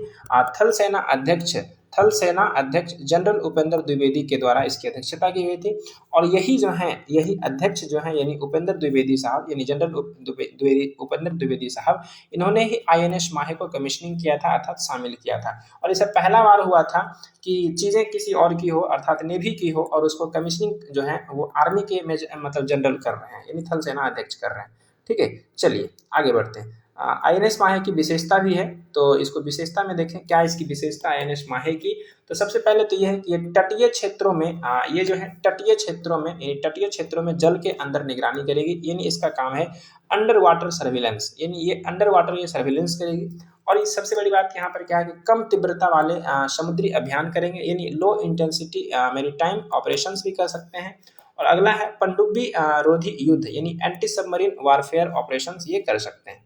थल सेना अध्यक्ष जनरल उपेंद्र द्विवेदी के द्वारा इसकी अध्यक्षता की गई थी। और यही अध्यक्ष जो है यानी उपेंद्र द्विवेदी साहब यानी जनरल उपेंद्र द्विवेदी साहब, इन्होंने ही INS माहे को कमीशनिंग किया था अर्थात शामिल किया था। और इसे पहला बार हुआ था कि चीज़ें किसी और की हो अर्थात नेवी की हो और उसको कमीशनिंग जो है वो आर्मी के मतलब जनरल कर रहे हैं यानी थल सेना अध्यक्ष कर रहे हैं। ठीक है, चलिए आगे बढ़ते हैं। INS माहे की विशेषता भी है, तो इसको विशेषता में देखें क्या इसकी विशेषता INS माहे की। तो सबसे पहले तो यह है कि ये तटीय क्षेत्रों में ये जो है तटीय क्षेत्रों में जल के अंदर निगरानी करेगी, यानी इसका काम है अंडर वाटर सर्विलेंस, यानी ये अंडर वाटर ये सर्विलेंस करेगी। और इस सबसे बड़ी बात यहाँ पर क्या है कि कम तीव्रता वाले समुद्री अभियान करेंगे, यानी लो इंटेंसिटी मैरीटाइम ऑपरेशंस भी कर सकते हैं। और अगला है पनडुब्बी रोधी युद्ध यानी एंटी सबमरीन वारफेयर ऑपरेशंस ये कर सकते हैं।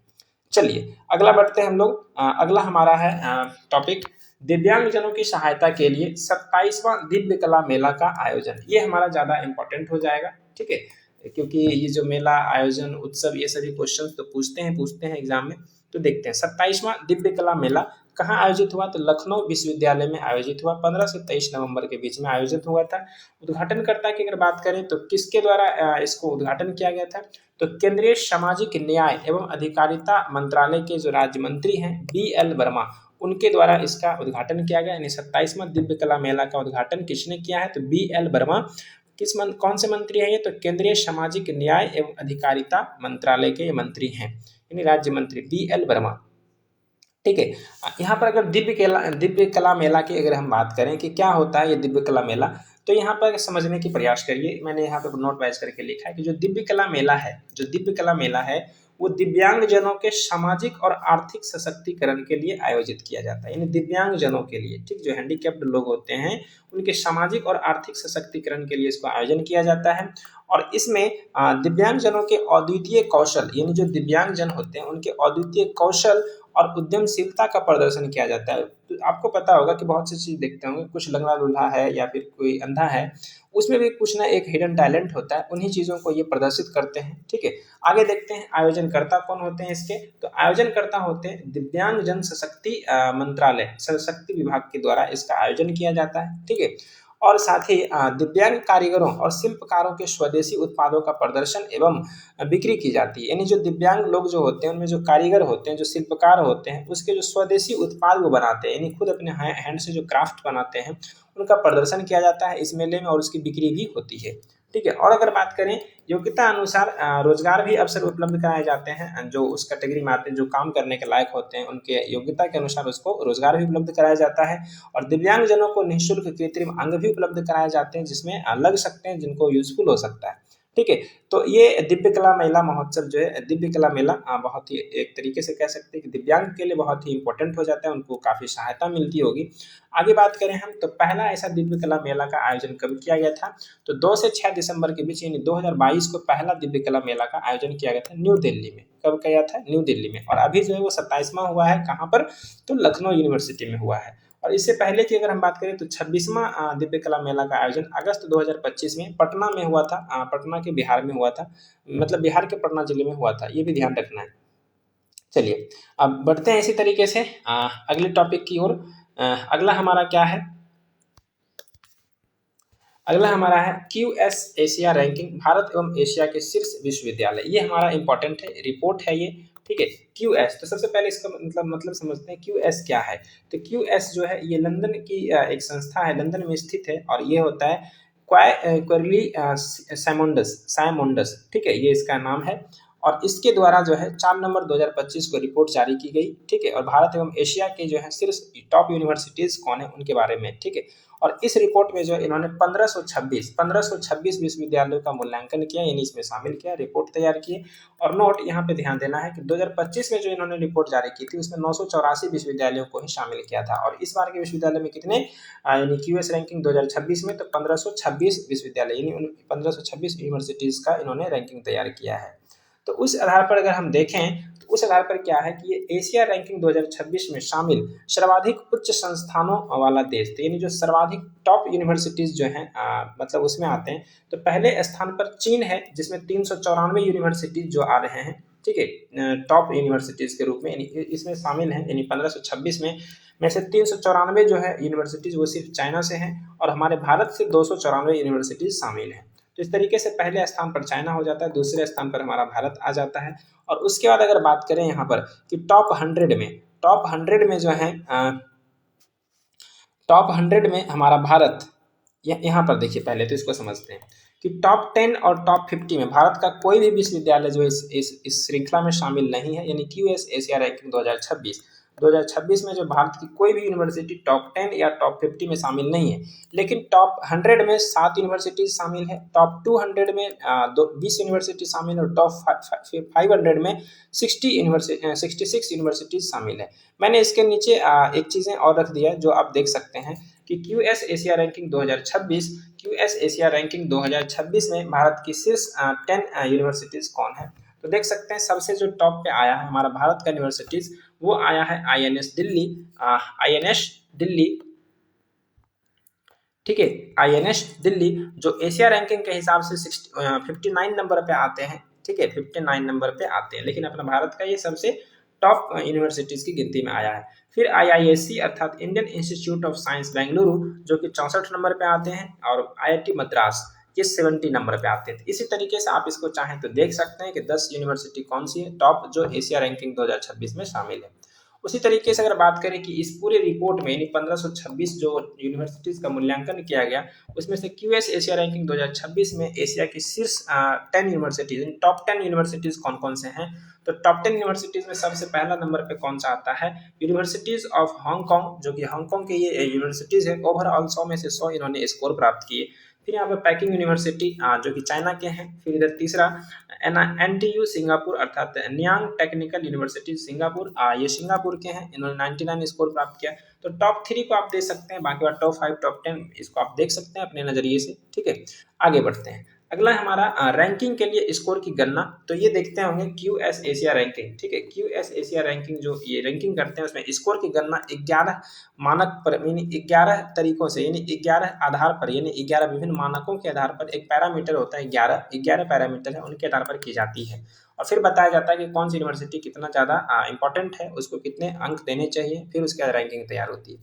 चलिए अगला बढ़ते हैं हम लोग। अगला हमारा है टॉपिक दिव्यांगजनों की सहायता के लिए 27वां दिव्य कला मेला का आयोजन। ये हमारा ज़्यादा इंपॉर्टेंट हो जाएगा, ठीक है, क्योंकि ये जो मेला आयोजन उत्सव ये सभी क्वेश्चन तो पूछते हैं एग्जाम में। तो देखते हैं 27वां दिव्य कला मेला कहाँ आयोजित हुआ, तो लखनऊ विश्वविद्यालय में आयोजित हुआ। 15 से 23 नवंबर के बीच में आयोजित हुआ था। उद्घाटनकर्ता की अगर बात करें तो किसके द्वारा इसको उद्घाटन किया गया था, तो केंद्रीय सामाजिक न्याय एवं अधिकारिता मंत्रालय के जो राज्य मंत्री हैं BL वर्मा, उनके द्वारा इसका उद्घाटन किया गया। यानी 27वां दिव्य कला मेला का उद्घाटन किसने किया है, तो BL वर्मा। कौन से मंत्री हैं ये, तो केंद्रीय सामाजिक न्याय एवं अधिकारिता मंत्रालय के मंत्री हैं, यानी राज्य मंत्री BL वर्मा। ठीक है, यहाँ पर अगर दिव्य कला मेला की अगर हम बात करें कि क्या होता है ये दिव्य कला मेला, तो यहाँ पर समझने की प्रयास करिए। मैंने यहाँ पर नोट वाइज करके लिखा है कि जो दिव्य कला मेला है वो दिव्यांगजनों के सामाजिक और आर्थिक सशक्तिकरण के लिए आयोजित किया जाता है, यानी दिव्यांगजनों के लिए, ठीक, जो हैंडीकैप्ड लोग होते हैं उनके सामाजिक और आर्थिक सशक्तिकरण के लिए इसको आयोजन किया जाता है। और इसमें दिव्यांगजनों के अद्वितीय कौशल, यानी जो दिव्यांगजन होते हैं उनके अद्वितीय कौशल और उद्यमशीलता का प्रदर्शन किया जाता है। तो आपको पता होगा कि बहुत सी चीज़ देखते होंगे, कुछ लंगड़ा लूल्हा है या फिर कोई अंधा है, उसमें भी कुछ ना एक हिडन टैलेंट होता है, उन्हीं चीज़ों को ये प्रदर्शित करते हैं। ठीक है, आगे देखते हैं आयोजनकर्ता कौन होते हैं इसके, तो आयोजनकर्ता होते हैं दिव्यांग जन सशक्ति मंत्रालय सशक्ति विभाग के द्वारा इसका आयोजन किया जाता है। ठीक है, और साथ ही दिव्यांग कारीगरों और शिल्पकारों के स्वदेशी उत्पादों का प्रदर्शन एवं बिक्री की जाती है, यानी जो दिव्यांग लोग जो होते हैं उनमें जो कारीगर होते हैं, जो शिल्पकार होते हैं, उसके जो स्वदेशी उत्पाद वो बनाते हैं, यानी खुद अपने हैंड से जो क्राफ्ट बनाते हैं उनका प्रदर्शन किया जाता है इस मेले में और उसकी बिक्री भी होती है। ठीक है, और अगर बात करें योग्यता अनुसार रोजगार भी अवसर उपलब्ध कराए जाते हैं, जो उस कैटेगरी में आते हैं जो काम करने के लायक होते हैं उनके योग्यता के अनुसार उसको रोजगार भी उपलब्ध कराया जाता है। और दिव्यांगजनों को निःशुल्क कृत्रिम अंग भी उपलब्ध कराए जाते हैं जिसमें लग सकते हैं, जिनको यूजफुल हो सकता है। ठीक है, तो ये दिव्य कला मेला महोत्सव जो है, दिव्य कला मेला बहुत ही एक तरीके से कह सकते हैं कि दिव्यांग के लिए बहुत ही इंपॉर्टेंट हो जाता है, उनको काफ़ी सहायता मिलती होगी। आगे बात करें हम तो पहला ऐसा दिव्य कला मेला का आयोजन कब किया गया था, तो 2 से 6 दिसंबर के बीच यानी 2022 को पहला दिव्य कला मेला का आयोजन किया गया था न्यू दिल्ली में। कब किया था, न्यू दिल्ली में। और अभी जो है वो 27वां हुआ है, कहाँ पर, तो लखनऊ यूनिवर्सिटी में हुआ है। और इससे पहले की अगर हम बात करें तो 26वां दिव्य कला मेला का आयोजन अगस्त 2025 में पटना में हुआ था, पटना के बिहार में हुआ था, मतलब बिहार के पटना जिले में हुआ था, ये भी ध्यान रखना है। चलिए अब बढ़ते हैं इसी तरीके से अगले टॉपिक की ओर। अगला हमारा क्या है, अगला हमारा है QS एशिया रैंकिंग, भारत एवं एशिया के शीर्ष विश्वविद्यालय। ये हमारा इंपॉर्टेंट है, रिपोर्ट है ये, ठीक है। QS, तो सबसे पहले इसका मतलब समझते हैं QS क्या है। तो QS जो है ये लंदन की एक संस्था है, लंदन में स्थित है, और ये होता है क्वारली साइमोंडस, ठीक है, ये इसका नाम है। और इसके द्वारा जो है 4 नवंबर 2025 को रिपोर्ट जारी की गई, ठीक है। और भारत एवं एशिया के जो है शीर्ष टॉप यूनिवर्सिटीज कौन है उनके बारे में, ठीक है। और इस रिपोर्ट में जो है इन्होंने 1526 विश्वविद्यालयों का मूल्यांकन किया, यानी इसमें शामिल किया, रिपोर्ट तैयार की। और नोट यहाँ पे ध्यान देना है कि 2025 में जो इन्होंने रिपोर्ट जारी की थी उसमें 984 विश्वविद्यालयों को ही शामिल किया था। और इस बार के विश्वविद्यालय में कितने, यानी QS रैंकिंग 2026 में तो 1526 विश्वविद्यालय, यानी 1526 यूनिवर्सिटीज का इन्होंने रैंकिंग तैयार किया है। तो उस आधार पर अगर हम देखें तो उस आधार पर क्या है कि ये एशिया रैंकिंग 2026 में शामिल सर्वाधिक उच्च संस्थानों वाला देश, तो यानी जो सर्वाधिक टॉप यूनिवर्सिटीज जो हैं मतलब उसमें आते हैं। तो पहले स्थान पर चीन है जिसमें 394 यूनिवर्सिटीज जो आ रहे हैं, ठीक है, टॉप यूनिवर्सिटीज के रूप में, यानी इसमें शामिल है। यानी 1526 में से 394 जो है यूनिवर्सिटीज वो सिर्फ चाइना से हैं, और हमारे भारत से 294 यूनिवर्सिटीज शामिल हैं। तो इस तरीके से पहले स्थान पर चाइना हो जाता है, दूसरे स्थान पर हमारा भारत आ जाता है। और उसके बाद अगर बात करें यहाँ पर कि टॉप 100 में जो है टॉप 100 में हमारा भारत, यहाँ पर देखिए, पहले तो इसको समझते हैं कि टॉप 10 और टॉप 50 में भारत का कोई भी विश्वविद्यालय जो इस श्रृंखला में शामिल नहीं है। यानी QS एशिया रैंकिंग 2026 में जो भारत की कोई भी यूनिवर्सिटी टॉप 10 या टॉप 50 में शामिल नहीं है। लेकिन टॉप 100 में 7 यूनिवर्सिटीज शामिल है, टॉप 200 में 20 यूनिवर्सिटी शामिल है, और टॉप 500 में 66 यूनिवर्सिटीज शामिल है। मैंने इसके नीचे एक चीज़ें और रख दिया जो आप देख सकते हैं कि QS एशिया रैंकिंग 2026 में भारत की शीर्ष 10 यूनिवर्सिटीज कौन है। तो देख सकते हैं सबसे जो टॉप पे आया है हमारा भारत का यूनिवर्सिटीज, वो आया है INS दिल्ली, ठीक है। INS दिल्ली जो एशिया रैंकिंग के हिसाब से 59 नंबर पे आते हैं, ठीक है, 59 नंबर पे आते हैं, लेकिन अपना भारत का ये सबसे टॉप यूनिवर्सिटीज की गिनती में आया है। फिर IISc अर्थात Indian institute of science Bengaluru जो कि 64 नंबर पे आते हैं, और IIT मद्रास ये 70 नंबर पे आते हैं। इसी तरीके से आप इसको चाहें तो देख सकते हैं कि 10 यूनिवर्सिटी कौन सी है टॉप जो एशिया रैंकिंग 2026 में शामिल है। उसी तरीके से अगर बात करें कि इस पूरे रिपोर्ट में यानी 1526 जो यूनिवर्सिटीज का मूल्यांकन किया गया, उसमें से QS एशिया रैंकिंग 2026 में एशिया की शीर्ष 10 यूनिवर्सिटीज, टॉप 10 यूनिवर्सिटीज कौन कौन से हैं। तो टॉप 10 यूनिवर्सिटीज में सबसे पहला नंबर पे कौन सा आता है, यूनिवर्सिटीज ऑफ हांगकांग, जो कि हांगकांग के ये यूनिवर्सिटीज है। ओवरऑल 100 में से 100 इन्होंने स्कोर प्राप्त किए। फिर यहाँ पे पैकिंग यूनिवर्सिटी जो कि चाइना के हैं। फिर इधर तीसरा NTU सिंगापुर अर्थात न्यांग टेक्निकल यूनिवर्सिटी सिंगापुर, ये सिंगापुर के हैं, इन्होंने 99 स्कोर प्राप्त किया। तो टॉप 3 को आप देख सकते हैं, बाकी बात टॉप 5 टॉप 10 इसको आप देख सकते हैं अपने नजरिए से, ठीक है। आगे बढ़ते हैं, अगला हमारा रैंकिंग के लिए स्कोर की गणना। तो ये देखते होंगे QS एशिया रैंकिंग, ठीक है, QS एशिया रैंकिंग जो ये रैंकिंग करते हैं उसमें स्कोर की गणना 11 मानक पर, यानी 11 तरीकों से, यानी 11 आधार पर, यानी 11 विभिन्न मानकों के आधार पर, एक पैरामीटर होता है, 11 पैरामीटर है, उनके आधार पर की जाती है। और फिर बताया जाता है कि कौन सी यूनिवर्सिटी कितना ज़्यादा इंपॉर्टेंट है, उसको कितने अंक देने चाहिए, फिर उसके बाद रैंकिंग तैयार होती है।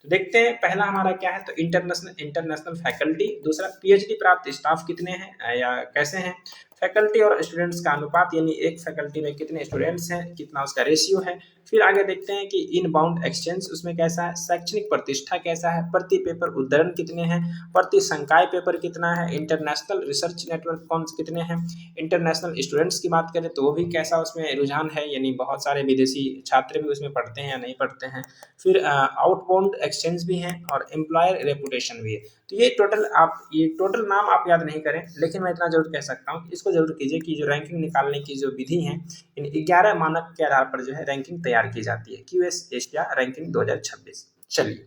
तो देखते हैं पहला हमारा क्या है, तो इंटरनेशनल फैकल्टी। दूसरा PhD प्राप्त स्टाफ कितने हैं या कैसे हैं। फैकल्टी और स्टूडेंट्स का अनुपात, यानी एक फैकल्टी में कितने स्टूडेंट्स हैं, कितना उसका रेशियो है। फिर आगे देखते हैं कि इनबाउंड एक्सचेंज उसमें कैसा है, शैक्षणिक प्रतिष्ठा कैसा है, प्रति पेपर उद्धरण कितने हैं, प्रति संकाय पेपर कितना है, इंटरनेशनल रिसर्च नेटवर्क कौन कितने हैं। इंटरनेशनल स्टूडेंट्स की बात करें तो वो भी कैसा उसमें रुझान है, यानी बहुत सारे विदेशी छात्र भी उसमें पढ़ते हैं या नहीं पढ़ते हैं। फिर आउटबाउंड एक्सचेंज भी हैं और एम्प्लॉयर रेपुटेशन भी है। तो ये टोटल नाम आप याद नहीं करें, लेकिन मैं इतना जरूर कह सकता हूँ, इसको जरूर कीजिए कि जो रैंकिंग निकालने की जो विधि है, इन 11 मानक के आधार पर जो है रैंकिंग तैयार की जाती है, QS एशिया रैंकिंग 2026। चलिए,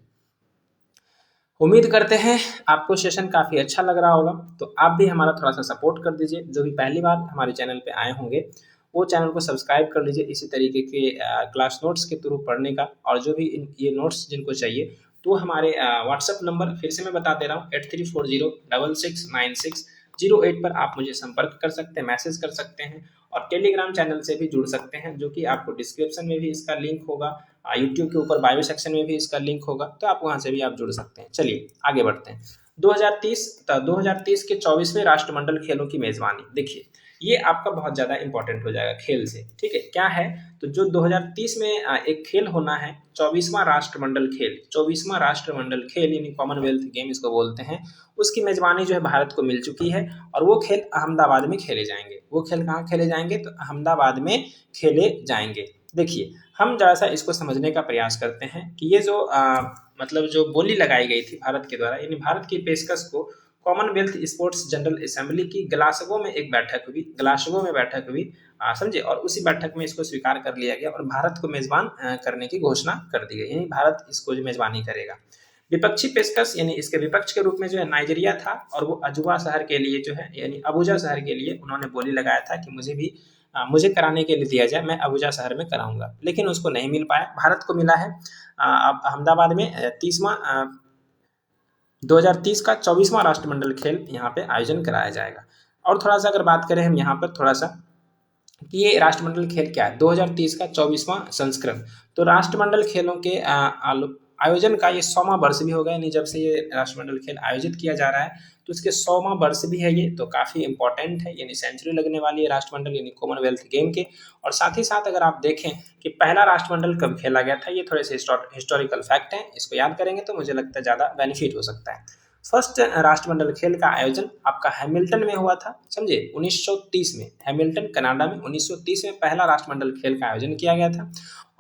उम्मीद करते हैं आपको सेशन काफ़ी अच्छा लग रहा होगा, तो आप भी हमारा थोड़ा सा सपोर्ट कर दीजिए। जो भी पहली बार हमारे चैनल पे आए होंगे वो चैनल को सब्सक्राइब कर लीजिए, इसी तरीके के क्लास नोट्स के थ्रू पढ़ने का। और जो भी ये नोट्स जिनको चाहिए तो हमारे व्हाट्सअप नंबर फिर से मैं बता दे रहा हूँ, 8340669608 पर आप मुझे संपर्क कर सकते हैं, मैसेज कर सकते हैं। और टेलीग्राम चैनल से भी जुड़ सकते हैं, जो कि आपको डिस्क्रिप्शन में भी इसका लिंक होगा, यूट्यूब के ऊपर बायो सेक्शन में भी इसका लिंक होगा, तो आप वहाँ से भी आप जुड़ सकते हैं। चलिए आगे बढ़ते हैं। 2030 2030 के 24वें राष्ट्रमंडल खेलों की मेजबानी। देखिए ये आपका बहुत ज़्यादा इंपॉर्टेंट हो जाएगा खेल से, ठीक है। क्या है, तो जो 2030 में एक खेल होना है, 24वां राष्ट्रमंडल खेल, 24वां राष्ट्रमंडल खेल यानी कॉमनवेल्थ गेम इसको बोलते हैं, उसकी मेजबानी जो है भारत को मिल चुकी है और वो खेल अहमदाबाद में खेले जाएंगे। वो खेल कहाँ खेले जाएंगे, तो अहमदाबाद में खेले जाएंगे। देखिए हम जरा सा इसको समझने का प्रयास करते हैं कि ये जो मतलब जो बोली लगाई गई थी भारत के द्वारा, यानी भारत की पेशकश को कॉमनवेल्थ स्पोर्ट्स जनरल असेंबली की ग्लासगो में एक बैठक हुई, ग्लासगो में बैठक हुई, समझे, और उसी बैठक में इसको स्वीकार कर लिया गया और भारत को मेजबान करने की घोषणा कर दी गई, यानी भारत इसको जो मेजबानी करेगा। विपक्षी पेशकश यानी इसके विपक्ष के रूप में जो है नाइजीरिया था और वो अजुबा शहर के लिए जो है यानी अबुजा शहर के लिए उन्होंने बोली लगाया था कि मुझे कराने के लिए दिया जाए, मैं अबुजा शहर में कराऊंगा, लेकिन उसको नहीं मिल पाया। भारत को मिला है अब अहमदाबाद में 2030 का 24वां राष्ट्रमंडल खेल यहाँ पे आयोजन कराया जाएगा। और थोड़ा सा अगर बात करें हम यहाँ पर थोड़ा सा कि ये राष्ट्रमंडल खेल क्या है, 2030 का 24वां संस्करण, तो राष्ट्रमंडल खेलों के आयोजन का ये 100वां वर्ष भी होगा, यानी जब से ये राष्ट्रमंडल खेल आयोजित किया जा रहा है तो इसके 100वां वर्ष भी है ये, तो काफ़ी इंपॉर्टेंट है, यानी सेंचुरी लगने वाली है राष्ट्रमंडल यानी कॉमनवेल्थ गेम के। और साथ ही साथ अगर आप देखें कि पहला राष्ट्रमंडल कब खेला गया था, ये थोड़े से हिस्टोरिकल फैक्ट हैं, इसको याद करेंगे तो मुझे लगता है ज़्यादा बेनिफिट हो सकता है। फर्स्ट राष्ट्रमंडल खेल का आयोजन आपका हैमिल्टन में हुआ था, समझे, 1930 में, हैमिल्टन कनाडा में 1930 में पहला राष्ट्रमंडल खेल का आयोजन किया गया था।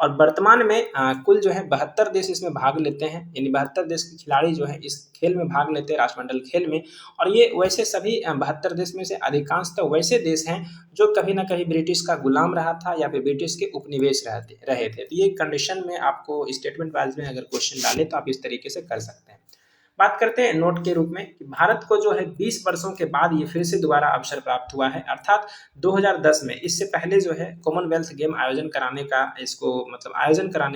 और वर्तमान में कुल जो है 72 देश इसमें भाग लेते हैं, यानी 72 देश के खिलाड़ी जो है इस खेल में भाग लेते हैं राष्ट्रमंडल खेल में। और ये वैसे सभी 72 देश में से अधिकांशतः तो वैसे देश हैं जो कभी ना कभी ब्रिटिश का गुलाम रहा था या फिर ब्रिटिश के उपनिवेश रहे थे। तो ये कंडीशन में आपको स्टेटमेंट वाइज में अगर क्वेश्चन डाले तो आप इस तरीके से कर सकते हैं। बात करते हैं नोट के रूप में कि भारत को जो है 20 वर्षों के बाद ये फिर से दोबारा अवसर प्राप्त हुआ है, अर्थात 2010 में, इससे पहले जो है कॉमनवेल्थ गेम आयोजन कराने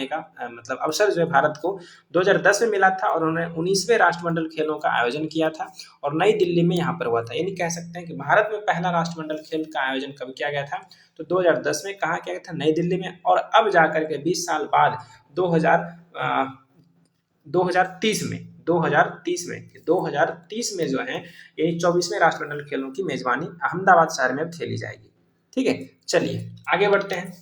का मतलब अवसर जो है भारत को 2010 में मिला था और उन्होंने 19वें राष्ट्रमंडल खेलों का आयोजन किया था और नई दिल्ली में यहाँ पर हुआ था। यानी कह सकते हैं कि भारत में पहला राष्ट्रमंडल खेल का आयोजन कब किया गया था, तो 2010 में। कहाँ किया गया था, नई दिल्ली में। और अब जाकर के 20 साल बाद 2030 में जो है यही 24वें राष्ट्रमंडल खेलों की मेजबानी अहमदाबाद शहर में अब खेली जाएगी। ठीक है, चलिए आगे बढ़ते हैं।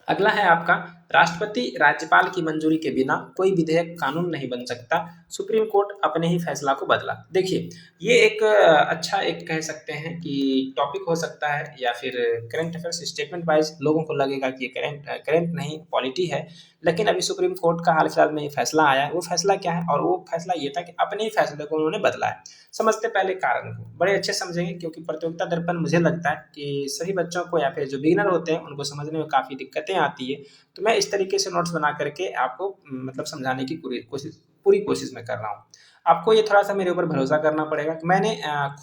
अगला है आपका, राष्ट्रपति राज्यपाल की मंजूरी के बिना कोई विधेयक कानून नहीं बन सकता, सुप्रीम कोर्ट अपने ही फैसला को बदला। देखिए ये एक अच्छा एक कह सकते हैं कि टॉपिक हो सकता है या फिर करंट अफेयर्स स्टेटमेंट वाइज लोगों को लगेगा कि करंट नहीं पॉलिटी है, लेकिन अभी सुप्रीम कोर्ट का हाल फिलहाल में फैसला आया है। वो फैसला क्या है, और वो फैसला ये था कि अपने ही फैसले को उन्होंने बदला है। समझते पहले कारण को, बड़े अच्छे समझेंगे क्योंकि प्रतियोगिता दर्पण मुझे लगता है कि सभी बच्चों को या फिर जो बिगिनर होते हैं उनको समझने में काफ़ी दिक्कतें आती है। तो मैं इस तरीके से नोट्स बना करके आपको मतलब समझाने की पूरी कोशिश मैं कर रहा हूँ। आपको ये थोड़ा सा मेरे ऊपर भरोसा करना पड़ेगा कि मैंने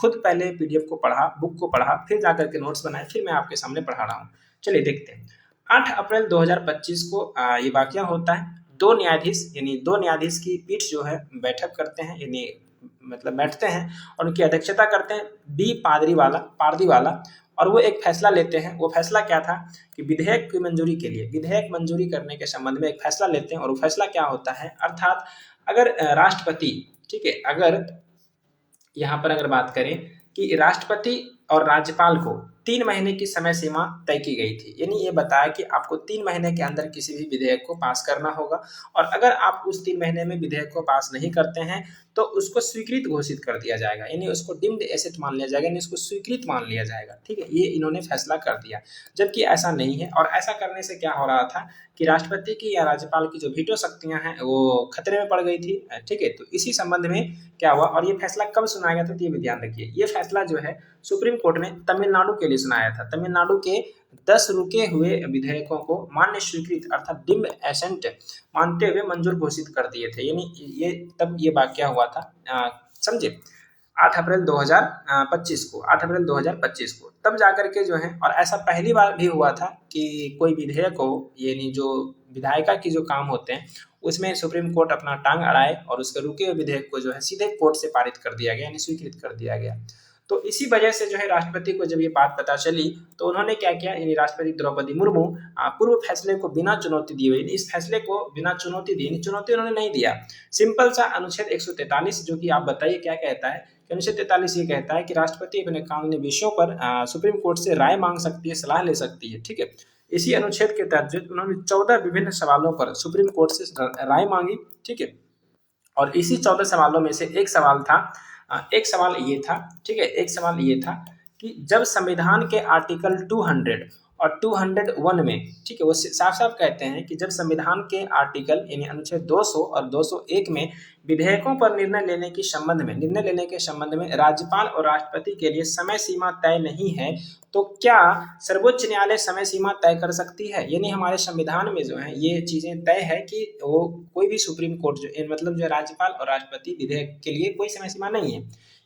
खुद पहले पीडीएफ को पढ़ा, बुक को पढ़ा, फिर जाकर के नोट्स बनाए, फिर मैं आपके सामने पढ़ा रहा हूँ। चलिए देखते हैं। 8 अप्रैल 2025 को ये वाकया होता है। दो न्यायाधीश की पीठ जो है बैठक करते हैं, यानी मतलब बैठते हैं और उनकी अध्यक्षता करते हैं बी पारदीवाला, और वो एक फैसला लेते हैं। वो फैसला क्या था कि विधेयक मंजूरी करने के संबंध में एक फैसला लेते हैं। और वो फैसला क्या होता है, अर्थात अगर राष्ट्रपति, ठीक है, अगर यहाँ पर अगर बात करें कि राष्ट्रपति और राज्यपाल को 3 महीने की समय सीमा तय की गई थी, यानी ये बताया कि आपको 3 महीने के अंदर किसी भी विधेयक को पास करना होगा, और अगर आप उस 3 महीने में विधेयक को पास नहीं करते हैं तो उसको स्वीकृत घोषित कर दिया जाएगा, यानी उसको डीम्ड एसेट मान लिया जाएगा, यानी उसको स्वीकृत मान लिया जाएगा। ठीक है, ये इन्होंने फैसला कर दिया, जबकि ऐसा नहीं है। और ऐसा करने से क्या हो रहा था कि राष्ट्रपति की या राज्यपाल की जो वीटो शक्तियां हैं वो खतरे में पड़ गई थी। ठीक है, तो इसी संबंध में क्या हुआ, और ये फैसला कब सुनाया गया था, तो ये भी ध्यान रखिए। ये फैसला जो है सुप्रीम कोर्ट ने तमिलनाडु के लिए सुनाया था। तमिलनाडु के 10 रुके हुए विधेयकों को मान्य स्वीकृत अर्थात डीम्ड एसेंट मानते हुए मंजूर घोषित कर दिए थे, यानी ये तब ये वाकया हुआ था, समझे, 8 अप्रैल 2025 को तब जाकर के जो है। और ऐसा पहली बार भी हुआ था कि कोई विधेयक हो, यानी जो विधायिका की जो काम होते हैं उसमें सुप्रीम कोर्ट अपना टांग अड़ाए और उसके रुके हुए विधेयक को जो है सीधे कोर्ट से पारित कर दिया गया, यानी स्वीकृत कर दिया गया। तो इसी वजह से जो है राष्ट्रपति को जब ये बात पता चली तो उन्होंने क्या किया, यानी राष्ट्रपति द्रौपदी मुर्मू पूर्व फैसले को बिना चुनौती दिए हुए, इस फैसले को बिना चुनौती दी, चुनौती उन्होंने नहीं दिया, सिंपल सा अनुच्छेद 143 जो कि आप बताइए क्या कहता है। अनुच्छेद 43 ये कहता है कि राष्ट्रपति अपने कानूनी विषयों पर सुप्रीम कोर्ट से राय मांग सकती है, सलाह ले सकती है। ठीक है, इसी अनुच्छेद के तहत उन्होंने 14 विभिन्न सवालों पर सुप्रीम कोर्ट से राय मांगी। ठीक है, और इसी 14 सवालों में से एक सवाल था, एक सवाल ये था, ठीक है, एक सवाल ये था कि जब संविधान के आर्टिकल 200 और 201 में, ठीक है, वो साफ साफ कहते हैं कि जब संविधान के आर्टिकल यानी अनुच्छेद 200 और 201 में विधेयकों पर निर्णय लेने के संबंध में राज्यपाल और राष्ट्रपति के लिए समय सीमा तय नहीं है, तो क्या सर्वोच्च न्यायालय समय सीमा तय कर सकती है? यानी हमारे संविधान में जो है ये चीजें तय है कि वो कोई भी सुप्रीम कोर्ट जो मतलब जो राज्यपाल और राष्ट्रपति विधेयक के लिए कोई समय सीमा नहीं है,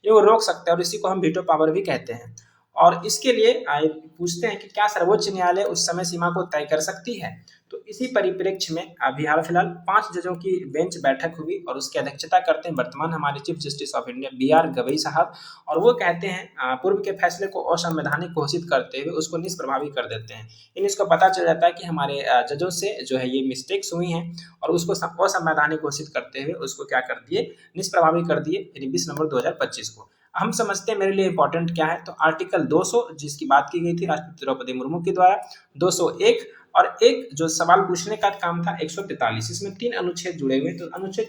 ये वो रोक सकते हैं और इसी को हम वीटो पावर भी कहते हैं। और इसके लिए पूछते हैं कि क्या सर्वोच्च न्यायालय उस समय सीमा को तय कर सकती है? तो इसी परिप्रेक्ष्य में अभी हाल फिलहाल 5 जजों की बेंच बैठक हुई और उसकी अध्यक्षता करते हैं वर्तमान हमारे chief justice of India BR Gavai साहब, और वो कहते हैं पूर्व के फैसले को असंवैधानिक घोषित करते हुए उसको निष्प्रभावी कर देते हैं। इन इसको पता चल जाता है कि हमारे जजों से जो है ये मिस्टेक्स हुई हैं और उसको असंवैधानिक घोषित करते हुए उसको क्या कर दिए, निष्प्रभावी कर दिए 20 नवंबर 2025 को। हम समझते हैं मेरे लिए इंपॉर्टेंट क्या है, तो आर्टिकल 200 जिसकी बात की गई थी राष्ट्रपति द्रौपदी मुर्मू के द्वारा, 201 और एक जो सवाल पूछने का काम था 143, इसमें 3 अनुच्छेद जुड़े हुए। तो अनुच्छेद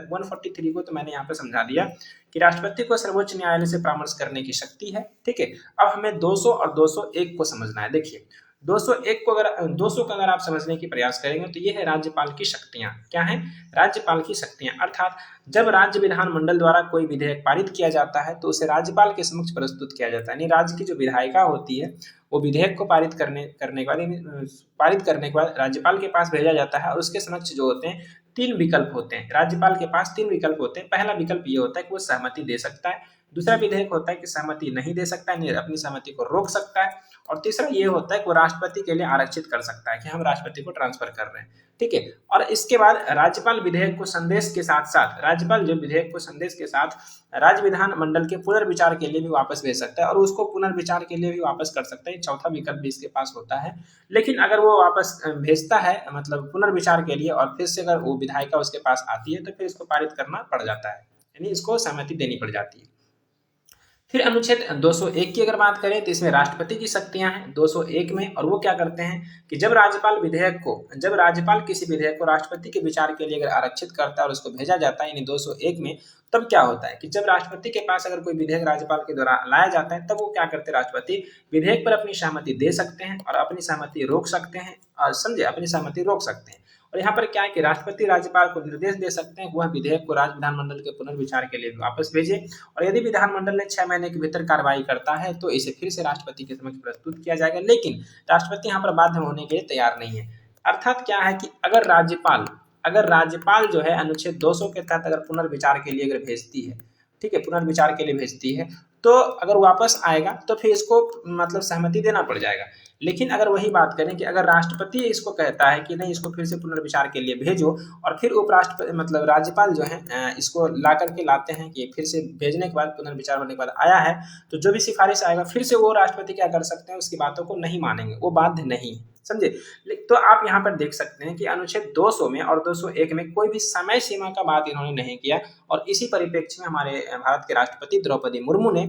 143 को तो मैंने यहाँ पे समझा दिया कि राष्ट्रपति को सर्वोच्च न्यायालय से परामर्श करने की शक्ति है। ठीक है, अब हमें 200 और 201 को समझना है। देखिए 201 को अगर आप समझने की प्रयास करेंगे तो ये है राज्यपाल की शक्तियां। क्या है? राज्यपाल की शक्तियां, अर्थात जब राज्य विधानमंडल द्वारा कोई विधेयक पारित किया जाता है तो उसे राज्यपाल के समक्ष प्रस्तुत किया जाता है। यानी राज्य की जो विधायिका होती है वो विधेयक को पारित करने के बाद राज्यपाल के पास भेजा जाता है और उसके समक्ष जो होते हैं 3 विकल्प होते हैं। राज्यपाल के पास 3 विकल्प होते हैं। पहला विकल्प ये होता है कि वो सहमति दे सकता है, दूसरा विधेयक होता है कि सहमति नहीं दे सकता है, अपनी सहमति को रोक सकता है, और तीसरा ये होता है कि वो राष्ट्रपति के लिए आरक्षित कर सकता है कि हम राष्ट्रपति को ट्रांसफर कर रहे हैं। ठीक है, और इसके बाद राज्यपाल विधेयक को संदेश के साथ राज्य विधान मंडल के पुनर्विचार के लिए भी वापस भेज सकता है और उसको पुनर्विचार के लिए भी वापस कर सकता है। चौथा विकल्प भी इसके पास होता है। लेकिन अगर वो वापस भेजता है मतलब पुनर्विचार के लिए और फिर से अगर वो विधायिका उसके पास आती है तो फिर इसको पारित करना पड़ जाता है, यानी इसको सहमति देनी पड़ जाती है। फिर अनुच्छेद 201 की अगर बात करें तो इसमें राष्ट्रपति की शक्तियां हैं 201 में, और वो क्या करते हैं कि जब राज्यपाल किसी विधेयक को राष्ट्रपति के विचार के लिए अगर आरक्षित करता है और उसको भेजा जाता है यानी 201 में, तब क्या होता है कि जब राष्ट्रपति के पास अगर कोई विधेयक राज्यपाल के द्वारा लाया जाता है तब वो क्या करते हैं, राष्ट्रपति विधेयक पर अपनी सहमति दे सकते हैं और अपनी सहमति रोक सकते हैं, और समझे, अपनी सहमति रोक सकते हैं। और यहाँ पर क्या है कि राष्ट्रपति राज्यपाल को निर्देश दे सकते हैं वह विधेयक को राज्य विधानमंडल के पुनर्विचार के लिए वापस भेजे, और यदि विधानमंडल ने 6 महीने के भीतर कार्रवाई करता है तो इसे फिर से राष्ट्रपति के समक्ष प्रस्तुत किया जाएगा। लेकिन राष्ट्रपति यहाँ पर बाध्य होने के लिए तैयार नहीं है। अर्थात क्या है कि अगर राज्यपाल जो है अनुच्छेद 200 के तहत अगर पुनर्विचार के लिए अगर भेजती है, ठीक है, पुनर्विचार के लिए भेजती है, तो अगर वापस आएगा तो फिर इसको मतलब सहमति देना पड़ जाएगा। लेकिन अगर वही बात करें कि अगर राष्ट्रपति इसको कहता है कि नहीं, इसको फिर से पुनर्विचार के लिए भेजो, और फिर उपराष्ट्रपति मतलब राज्यपाल जो है इसको ला करके लाते हैं कि फिर से भेजने के बाद पुनर्विचार होने के बाद आया है, तो जो भी सिफारिश आएगा फिर से वो राष्ट्रपति क्या कर सकते हैं, उसकी बातों को नहीं मानेंगे, वो बाध्य नहीं, समझे। तो आप यहाँ पर देख सकते हैं कि अनुच्छेद 200 में और 201 में कोई भी समय सीमा का बात इन्होंने नहीं किया, और इसी परिप्रेक्ष्य में हमारे भारत के राष्ट्रपति द्रौपदी मुर्मू ने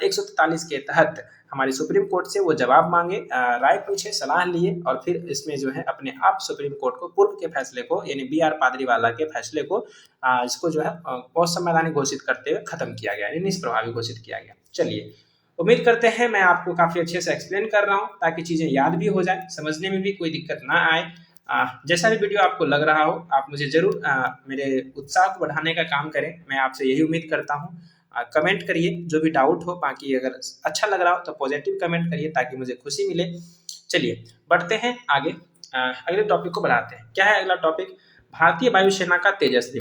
143 के तहत हमारी सुप्रीम कोर्ट से वो जवाब मांगे, राय पूछे, सलाह लिए, और फिर इसमें जो है अपने आप सुप्रीम कोर्ट को पूर्व के फैसले को यानी BR पादरीवाला के फैसले को इसको जो है असंवैधानिक घोषित करते हुए खत्म किया गया, यानी निष्प्रभावी घोषित किया गया। चलिए, उम्मीद करते हैं मैं आपको काफी अच्छे से एक्सप्लेन कर रहा हूँ ताकि चीजें याद भी हो जाए, समझने में भी कोई दिक्कत ना आए। जैसा भी वीडियो आपको लग रहा हो आप मुझे जरूर मेरे उत्साह को बढ़ाने का काम करें, मैं आपसे यही उम्मीद करता हूँ। कमेंट करिए जो भी डाउट हो, बाकी अगर अच्छा लग रहा हो तो पॉजिटिव कमेंट करिए ताकि मुझे खुशी मिले। चलिए बढ़ते हैं आगे, अगले टॉपिक को बढ़ाते हैं। क्या है अगला टॉपिक? भारतीय वायुसेना का तेजस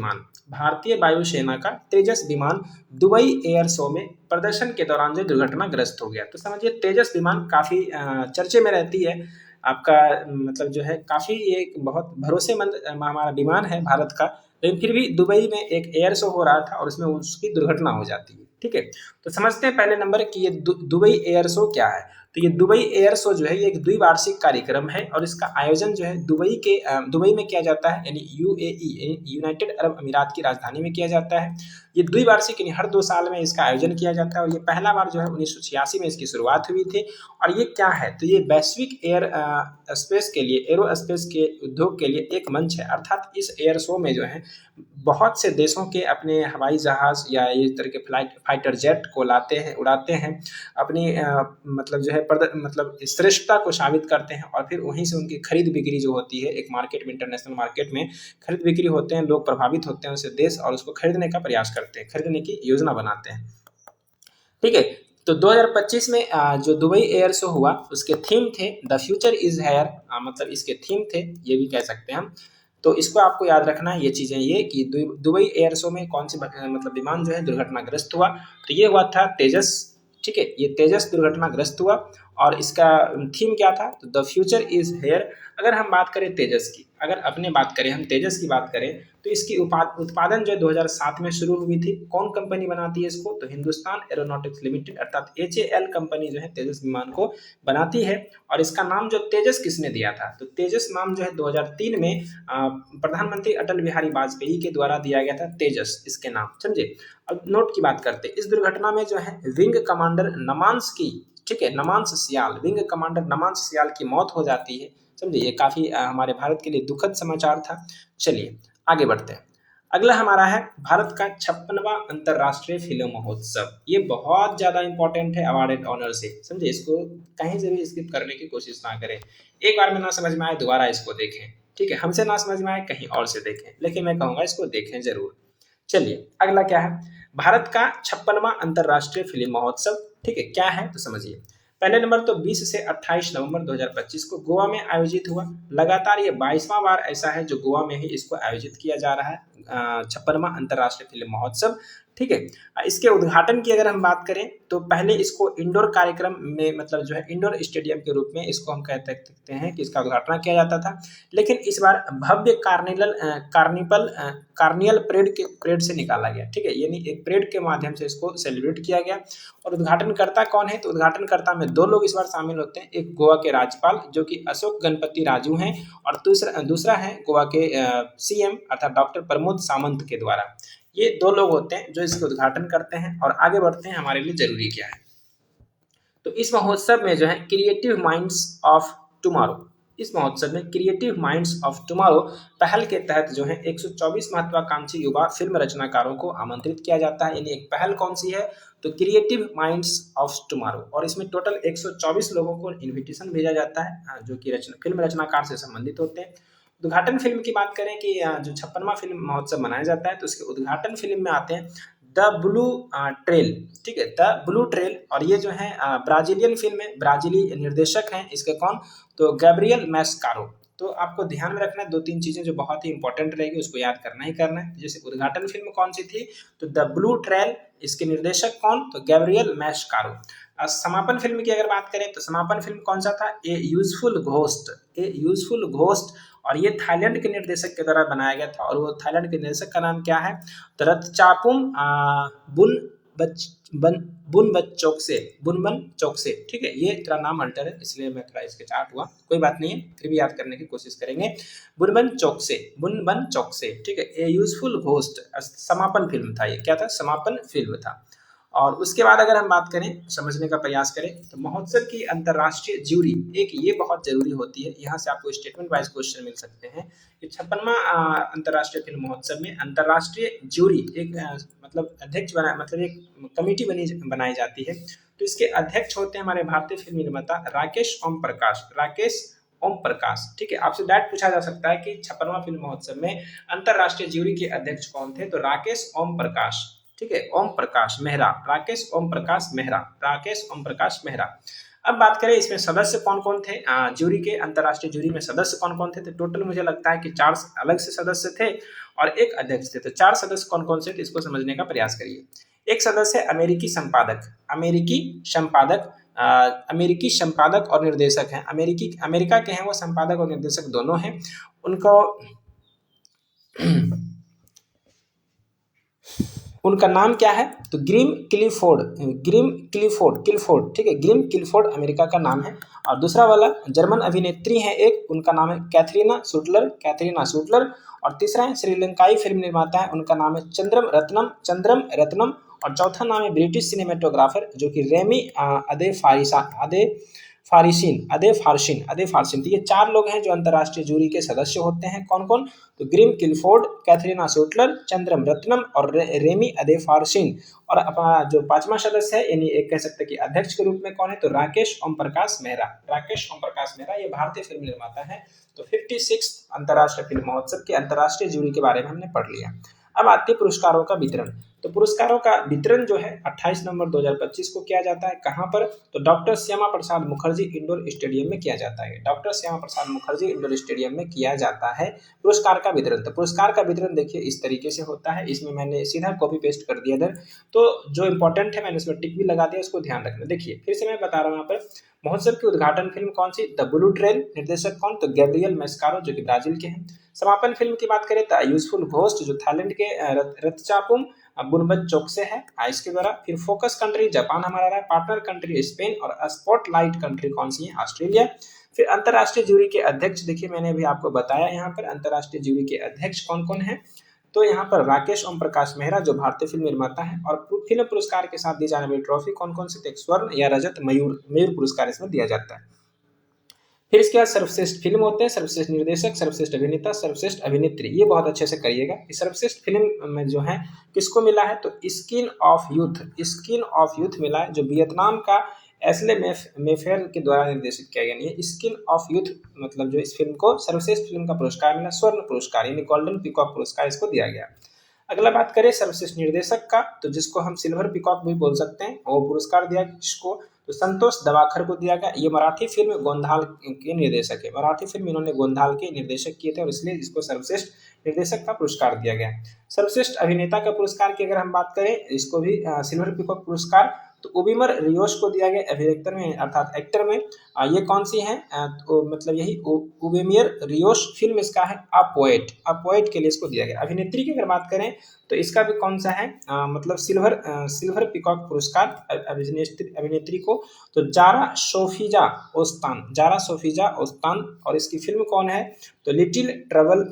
विमान दुबई एयर शो में प्रदर्शन के दौरान जो दुर्घटनाग्रस्त हो गया। तो समझिए तेजस विमान काफी चर्चे में रहती है, आपका मतलब जो है काफी एक बहुत भरोसेमंद हमारा विमान है भारत का, लेकिन फिर भी दुबई में एक एयर शो हो रहा था और उसमें उसकी दुर्घटना हो जाती है। ठीक है, तो समझते हैं पहले नंबर कि ये दुबई एयर शो क्या है। तो ये दुबई एयर शो जो है ये एक द्विवार्षिक कार्यक्रम है और इसका आयोजन जो है दुबई में किया जाता है, यानी यूएई यूनाइटेड अरब अमीरात की राजधानी में किया जाता है। ये द्विवार्षिक यानी हर 2 साल में इसका आयोजन किया जाता है और ये पहला बार जो है 1986 में इसकी शुरुआत हुई थी। और ये क्या है, तो ये वैश्विक स्पेस के लिए, एरो स्पेस के उद्योग के लिए एक मंच है। अर्थात इस एयर शो में जो है बहुत से देशों के अपने हवाई जहाज या इस तरह के फाइटर जेट को लाते हैं, उड़ाते हैं, अपनी मतलब जो है मतलब श्रेष्ठता को साबित करते हैं और फिर वहीं से उनकी खरीद बिक्री जो होती है एक मार्केट में, इंटरनेशनल मार्केट में खरीद बिक्री होते हैं, लोग प्रभावित होते हैं उससे देश और उसको खरीदने का प्रयास करते हैं, खरीदने की योजना बनाते हैं। ठीक है, तो 2025 में जो दुबई एयर शो हुआ उसके थीम थे द फ्यूचर इज हेयर, मतलब इसके थीम थे, ये भी कह सकते हैं हम। तो इसको आपको याद रखना है ये चीज़ें, ये कि दुबई एयर शो में कौन सी मतलब विमान जो है दुर्घटनाग्रस्त हुआ, तो ये हुआ था तेजस। ठीक है, ये तेजस दुर्घटनाग्रस्त हुआ और इसका थीम क्या था, तो द फ्यूचर इज हेयर। अगर हम बात करें तेजस की, अगर अपने बात करें हम तेजस की बात करें, तो इसकी उत्पादन जो है 2007 में शुरू हुई थी। कौन कंपनी बनाती है इसको, तो हिंदुस्तान एरोनॉटिक्स लिमिटेड अर्थात HAL कंपनी जो है तेजस विमान को बनाती है। और इसका नाम जो तेजस किसने दिया था, तो तेजस नाम जो है 2003 में प्रधानमंत्री अटल बिहारी वाजपेयी के द्वारा दिया गया था, तेजस इसके नाम, समझे। अब नोट की बात करते हैं, इस दुर्घटना में जो है विंग कमांडर नमांस की, ठीक है, नमांस सियाल, विंग कमांडर नमांस सियाल की मौत हो जाती है, समझे। ये काफी हमारे भारत के लिए दुखद समाचार था। चलिए आगे बढ़ते हैं। अगला हमारा है भारत का 56वां अंतरराष्ट्रीय फिल्म महोत्सव। ये बहुत ज्यादा इंपॉर्टेंट है अवार्ड एंड ऑनर से, समझे। इसको कहीं से भी स्किप करने की कोशिश ना करें। एक बार में ना समझ में आए दोबारा इसको देखें, ठीक है, हमसे ना समझ में आए कहीं और से देखें, लेकिन मैं कहूंगा इसको देखें जरूर। चलिए अगला क्या है, भारत का 56वां अंतरराष्ट्रीय फिल्म महोत्सव, ठीक है, क्या है तो समझिए। पहले नंबर तो 20 से 28 नवंबर 2025 को गोवा में आयोजित हुआ। लगातार ये 22वां बार ऐसा है जो गोवा में ही इसको आयोजित किया जा रहा है, 56वां अंतरराष्ट्रीय फिल्म महोत्सव। ठीक है, इसके उद्घाटन की अगर हम बात करें तो पहले इसको इंडोर कार्यक्रम में, मतलब जो है इंडोर स्टेडियम के रूप में इसको हम कह सकते हैं कि इसका उद्घाटन किया जाता था। लेकिन इस बार भव्य कार्नियल परेड से निकाला गया, ठीक है, यानी एक परेड के माध्यम से इसको सेलिब्रेट किया गया। और उद्घाटनकर्ता कौन है, तो उद्घाटनकर्ता में 2 लोग इस बार शामिल होते हैं। एक गोवा के राज्यपाल जो कि अशोक गणपति राजू हैं और दूसरा है गोवा के CM अर्थात डॉक्टर प्रमोद सावंत के द्वारा। ये 2 लोग होते हैं जो इसके उद्घाटन करते हैं। और आगे बढ़ते हैं, हमारे लिए जरूरी क्या है, तो इस महोत्सव में जो है क्रिएटिव माइंड्स ऑफ टुमारो, इस महोत्सव में क्रिएटिव माइंड्स ऑफ टुमारो पहल के तहत जो है 124 महत्वाकांक्षी युवा फिल्म रचनाकारों को आमंत्रित किया जाता है। यानी एक पहल कौन सी है, तो क्रिएटिव माइंड्स ऑफ टुमारो, और इसमें टोटल 124 लोगों को इन्विटेशन भेजा जाता है जो कि फिल्म रचनाकार से संबंधित होते हैं। उद्घाटन फिल्म की बात करें कि जो 56वां फिल्म महोत्सव मनाया जाता है तो उसके उद्घाटन फिल्म में आते हैं द ब्लू ट्रेल, ठीक है, द ब्लू ट्रेल। और ये जो है ब्राजीलियन फिल्म है, ब्राजीली निर्देशक हैं इसके कौन, तो गैब्रियल मैस्कारो। तो आपको ध्यान में रखना है 2-3 चीजें जो बहुत ही इंपॉर्टेंट रहेगी, उसको याद करना ही करना है। जैसे उद्घाटन फिल्म कौन सी थी, तो द ब्लू ट्रेल, इसके निर्देशक कौन, तो गैब्रियल मैस्कारो। समापन फिल्म की अगर बात करें तो समापन फिल्म कौन सा था, ए यूजफुल घोस्ट, ए यूजफुल घोस्ट। और ये थाईलैंड के निर्देशक के द्वारा बनाया गया था और वो थाईलैंड के निर्देशक का नाम क्या है, तो रत्चापुम बुनबन चोकसे, ठीक है, ये थोड़ा नाम अल्टर है इसलिए मैं थोड़ा इसके चार्ट हुआ, कोई बात नहीं है, फिर भी याद करने की कोशिश करेंगे। बुनबन चोकसे, ठीक है, ए यूजफुल घोस्ट समापन फिल्म था, ये क्या था, समापन फिल्म था। और उसके बाद अगर हम बात करें, समझने का प्रयास करें, तो महोत्सव की अंतर्राष्ट्रीय ज्यूरी, एक ये बहुत जरूरी होती है, यहाँ से आपको स्टेटमेंट वाइज क्वेश्चन मिल सकते हैं। 56वां अंतर्राष्ट्रीय फिल्म महोत्सव में अंतर्राष्ट्रीय ज्यूरी एक मतलब अध्यक्ष मतलब एक कमेटी बनाई जाती है। तो इसके अध्यक्ष होते हैं हमारे भारतीय फिल्म निर्माता राकेश ओम प्रकाश, ठीक है। आपसे डायरेक्ट पूछा जा सकता है कि 56वां फिल्म महोत्सव में अंतर्राष्ट्रीय ज्यूरी के अध्यक्ष कौन थे, तो राकेश ओम प्रकाश, ठीक है, ओम प्रकाश मेहरा, राकेश ओम प्रकाश मेहरा। अब बात करें इसमें सदस्य कौन कौन थे, ज्यूरी के, अंतर्राष्ट्रीय ज्यूरी में सदस्य कौन कौन थे, तो टोटल मुझे लगता है कि 4 अलग से सदस्य थे और एक अध्यक्ष थे। तो 4 सदस्य कौन कौन से थे, इसको समझने का प्रयास करिए। एक सदस्य है अमेरिकी संपादक और निर्देशक हैं, अमेरिका के हैं वो, संपादक और निर्देशक दोनों हैं। उनको उनका नाम क्या है? तो ग्रिम क्लिफोर्ड, किलफोर्ड, ठीक है, ग्रिम क्लिफोर्ड अमेरिका का नाम है। और दूसरा वाला जर्मन अभिनेत्री हैं एक, उनका नाम है कैथरीना सूटलर। और तीसरा है श्रीलंकाई फिल्म निर्माता है, उनका नाम है चंद्रम रत्नम। और चौथा नाम है ब्रिटिश सिनेमेटोग्राफर जो कि रेमी अदे फारसिन। तो ये 4 लोग हैं जो अंतर्राष्ट्रीय जूरी के सदस्य होते हैं। कौन कौन? तो ग्रिम किलफोर्ड, कैथरीना सूटलर, चंद्रम रत्नम और रेमी अदे फारसिन। और अपना जो 5वां सदस्य है, यानी एक कह सकते हैं कि अध्यक्ष के रूप में कौन है? तो राकेश ओम प्रकाश मेहरा ये भारतीय फिल्म निर्माता है। तो 56 अंतर्राष्ट्रीय फिल्म महोत्सव के अंतर्राष्ट्रीय जूरी के बारे में हमने पढ़ लिया। अब आते हैं पुरस्कारों का वितरण। तो पुरस्कारों का वितरण जो है 28 नवंबर 2025 को किया जाता है। कहाँ पर? तो doctor Shyama Prasad Mukherjee indoor stadium में किया जाता है। Doctor Shyama Prasad Mukherjee indoor stadium में किया जाता है पुरस्कार का वितरण। तो पुरस्कार का वितरण देखिए इस तरीके से होता है। इसमें मैंने सीधा कॉपी पेस्ट कर दिया इधर, तो जो इंपॉर्टेंट है मैंने इसमें टिक भी लगा दिया, उसको ध्यान रखना। देखिए फिर से मैं बता रहा हूँ यहाँ पर महोत्सव की उद्घाटन फिल्म कौन सी? The blue trail. निर्देशक कौन? तो गैब्रियल मैस्कारो जो कि ब्राजील के हैं। समापन फिल्म की बात करें तो यूजफुल घोस्ट जो थाईलैंड के रत्चापुम बुनबत चौकसे है इसके द्वारा। फिर फोकस कंट्री जापान हमारा रहा है, पार्टनर कंट्री स्पेन और स्पॉटलाइट कंट्री कौन सी है? ऑस्ट्रेलिया। फिर अंतर्राष्ट्रीय जूरी के अध्यक्ष देखिए मैंने अभी आपको बताया यहाँ पर अंतर्राष्ट्रीय जूरी के अध्यक्ष कौन कौन है। तो यहाँ पर राकेश ओम प्रकाश मेहरा जो भारतीय फिल्म निर्माता है। और फिल्म पुरस्कार के साथ दी जाने वाली ट्रॉफी कौन कौन सी? एक स्वर्ण या रजत मयूर पुरस्कार इसमें दिया जाता है। फिर इसके बाद सर्वश्रेष्ठ फिल्म होते हैं, सर्वश्रेष्ठ निर्देशक, सर्वश्रेष्ठ अभिनेता, सर्वश्रेष्ठ अभिनेत्री। ये बहुत अच्छे से करिएगा। सर्वश्रेष्ठ फिल्म में जो है किसको मिला है? तो स्किन ऑफ यूथ मिला है जो वियतनाम का एस्ले मेफेयर के द्वारा निर्देशित किया गया। नहीं, स्किन ऑफ यूथ मतलब जो इस फिल्म को सर्वश्रेष्ठ फिल्म का पुरस्कार मिला, स्वर्ण पुरस्कार यानी गोल्डन पीकॉक पुरस्कार इसको दिया गया। अगला बात करें सर्वश्रेष्ठ निर्देशक का, तो जिसको हम सिल्वर पीकॉक भी बोल सकते हैं, वो पुरस्कार दिया जिसको तो संतोष दवाखर को दिया गया। ये मराठी फिल्म गोंधाल के निर्देशक है। मराठी फिल्म इन्होंने गोंधाल के निर्देशक किए थे और इसलिए इसको सर्वश्रेष्ठ निर्देशक का पुरस्कार दिया गया। सर्वश्रेष्ठ अभिनेता का पुरस्कार की अगर हम बात करें, इसको भी सिल्वर पीकॉक पुरस्कार तो उबिमर रियोश को दिया गया अभिनेता में अर्थात एक्टर में। ये कौन सी है? तो मतलब यही उबिमियर रियोश फिल्म इसका है अ पोएट के लिए इसको दिया गया। अभिनेत्री की अगर बात करें तो इसका भी कौन सा है? मतलब सिल्वर पीकॉक पुरस्कार अभिनेत्री को तो जारा सोफिजा ओस्तान। और इसकी फिल्म कौन है? तो लिटिल ट्रबल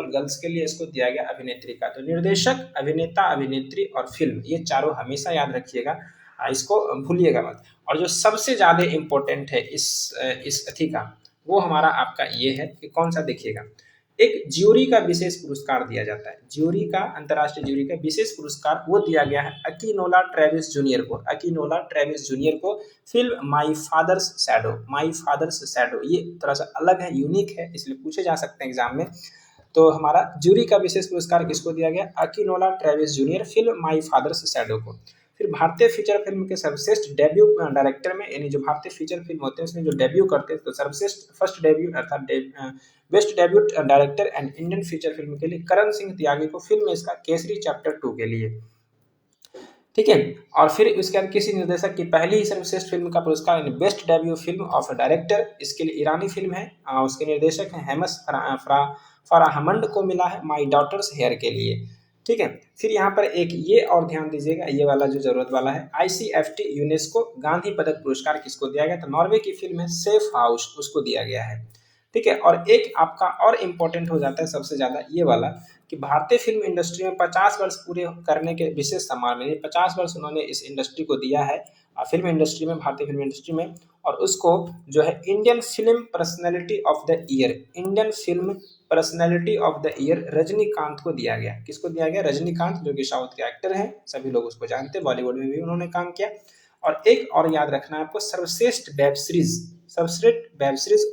गर्ल्स के लिए इसको दिया गया अभिनेत्री का। तो निर्देशक, अभिनेता, अभिनेत्री और फिल्म ये चारों हमेशा याद रखिएगा, इसको भूलिएगा मत। और जो सबसे ज्यादा इम्पोर्टेंट है इस अथी का, वो हमारा आपका ये है कि कौन सा देखिएगा, एक ज्यूरी का विशेष पुरस्कार दिया जाता है। ज्यूरी का, अंतर्राष्ट्रीय ज्यूरी का विशेष पुरस्कार वो दिया गया है अकीनोला ट्रेविस जूनियर को फिल्म माई फादर्स शैडो। ये थोड़ा सा अलग है, यूनिक है, इसलिए पूछे जा सकते हैं एग्जाम में। तो हमारा ज्यूरी का विशेष पुरस्कार किसको दिया गया? Akinola Travis junior film my father's shadow को। फिर भारतीय फीचर फिल्म के सर्वश्रेष्ठ डेब्यू डायरेक्टर में, यानी जो भारतीय फीचर फिल्म होते हैं उसमें जो डेब्यू करते हैं, तो सर्वश्रेष्ठ फर्स्ट डेब्यू अर्थात best debut director and Indian feature film के लिए करण सिंह त्यागी को फिल्म इसका केसरी चैप्टर 2 के लिए, ठीक है। और फिर उसके बाद किसी निर्देशक की पहली ही सर्वश्रेष्ठ फिल्म का पुरस्कार यानी best debut film of director, इसके लिए ईरानी फिल्म है, उसके निर्देशक हैं हेमस फराहमंड को मिला है माई डॉटर्स हेयर के लिए, ठीक है। फिर यहाँ पर एक ये और ध्यान दीजिएगा, ये वाला जो जरूरत वाला है, ICFT यूनेस्को गांधी पदक पुरस्कार किसको दिया गया? तो नॉर्वे की फिल्म है सेफ हाउस, उसको दिया गया है, ठीक है। और एक आपका और इम्पोर्टेंट हो जाता है सबसे ज्यादा ये वाला कि भारतीय फिल्म इंडस्ट्री में 50 वर्ष पूरे करने के विशेष सम्मान में 50 वर्ष उन्होंने इस इंडस्ट्री को दिया है, फिल्म इंडस्ट्री में, भारतीय फिल्म इंडस्ट्री में। और उसको जो है Indian film personality of the year Rajinikanth को दिया गया। किसको दिया गया? रजनीकांत, जो कि साउथ के एक्टर हैं, सभी लोग उसको जानते हैं, बॉलीवुड में भी उन्होंने काम किया। और एक और याद रखना है आपको, सर्वश्रेष्ठ वेब सीरीज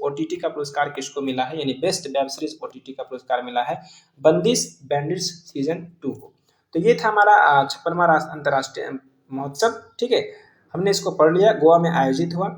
OTT का पुरस्कार किसको मिला है? यानी बेस्ट वेब सीरीज OTT का पुरस्कार मिला है बंदिश बैंडिट्स सीजन 2 को। तो ये था हमारा 56वां अंतर्राष्ट्रीय महोत्सव, ठीक है। हमने इसको पढ़ लिया, गोवा में आयोजित हुआ।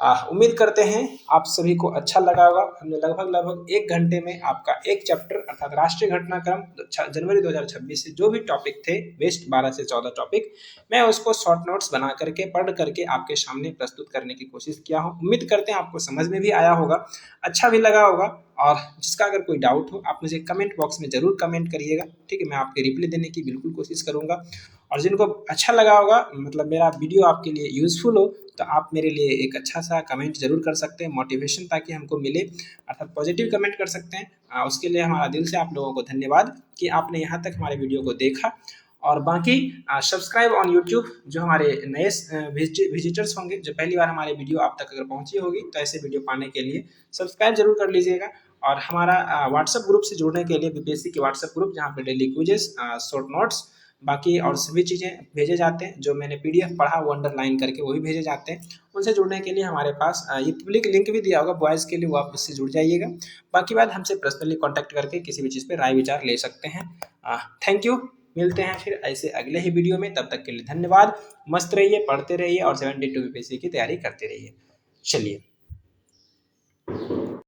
उम्मीद करते हैं आप सभी को अच्छा लगा होगा। हमने लगभग 1 घंटे में आपका एक चैप्टर अर्थात राष्ट्रीय घटनाक्रम जनवरी 2026 से जो भी टॉपिक थे बेस्ट 12 से 14 टॉपिक, मैं उसको शॉर्ट नोट्स बना करके पढ़ करके आपके सामने प्रस्तुत करने की कोशिश किया हूँ। उम्मीद करते हैं आपको समझ में भी आया होगा, अच्छा भी लगा होगा। और जिसका अगर कोई डाउट हो आप मुझे कमेंट बॉक्स में ज़रूर कमेंट करिएगा, ठीक है। मैं आपके रिप्लाई देने की बिल्कुल कोशिश करूँगा। और जिनको अच्छा लगा होगा, मतलब मेरा वीडियो आपके लिए यूज़फुल हो, तो आप मेरे लिए एक अच्छा सा कमेंट ज़रूर कर सकते हैं, मोटिवेशन ताकि हमको मिले, अर्थात पॉजिटिव कमेंट कर सकते हैं। उसके लिए हमारा दिल से आप लोगों को धन्यवाद कि आपने यहाँ तक हमारे वीडियो को देखा। और बाकी सब्सक्राइब ऑन यूट्यूब, जो हमारे नए विजिटर्स होंगे, जो पहली बार हमारे वीडियो आप तक अगर पहुँची होगी, तो ऐसे वीडियो पाने के लिए सब्सक्राइब जरूर कर लीजिएगा। और हमारा व्हाट्सएप ग्रुप से जुड़ने के लिए बीपीएससी के व्हाट्सएप ग्रुप, जहाँ पे डेली क्विजेस, शॉर्ट नोट्स, बाकी और सभी चीज़ें भेजे जाते हैं, जो मैंने पीडीएफ पढ़ा वो अंडरलाइन करके वो भी भेजे जाते हैं। उनसे जुड़ने के लिए हमारे पास ये पब्लिक लिंक भी दिया होगा बॉयज़ के लिए, वो आप उससे जुड़ जाइएगा। बाकी बात हमसे पर्सनली कॉन्टैक्ट करके किसी भी चीज़ पे राय विचार ले सकते हैं। Thank you. मिलते हैं फिर ऐसे अगले ही वीडियो में, तब तक के लिए धन्यवाद। मस्त रहिए, पढ़ते रहिए और 72 बीपीएससी की तैयारी करते रहिए। चलिए।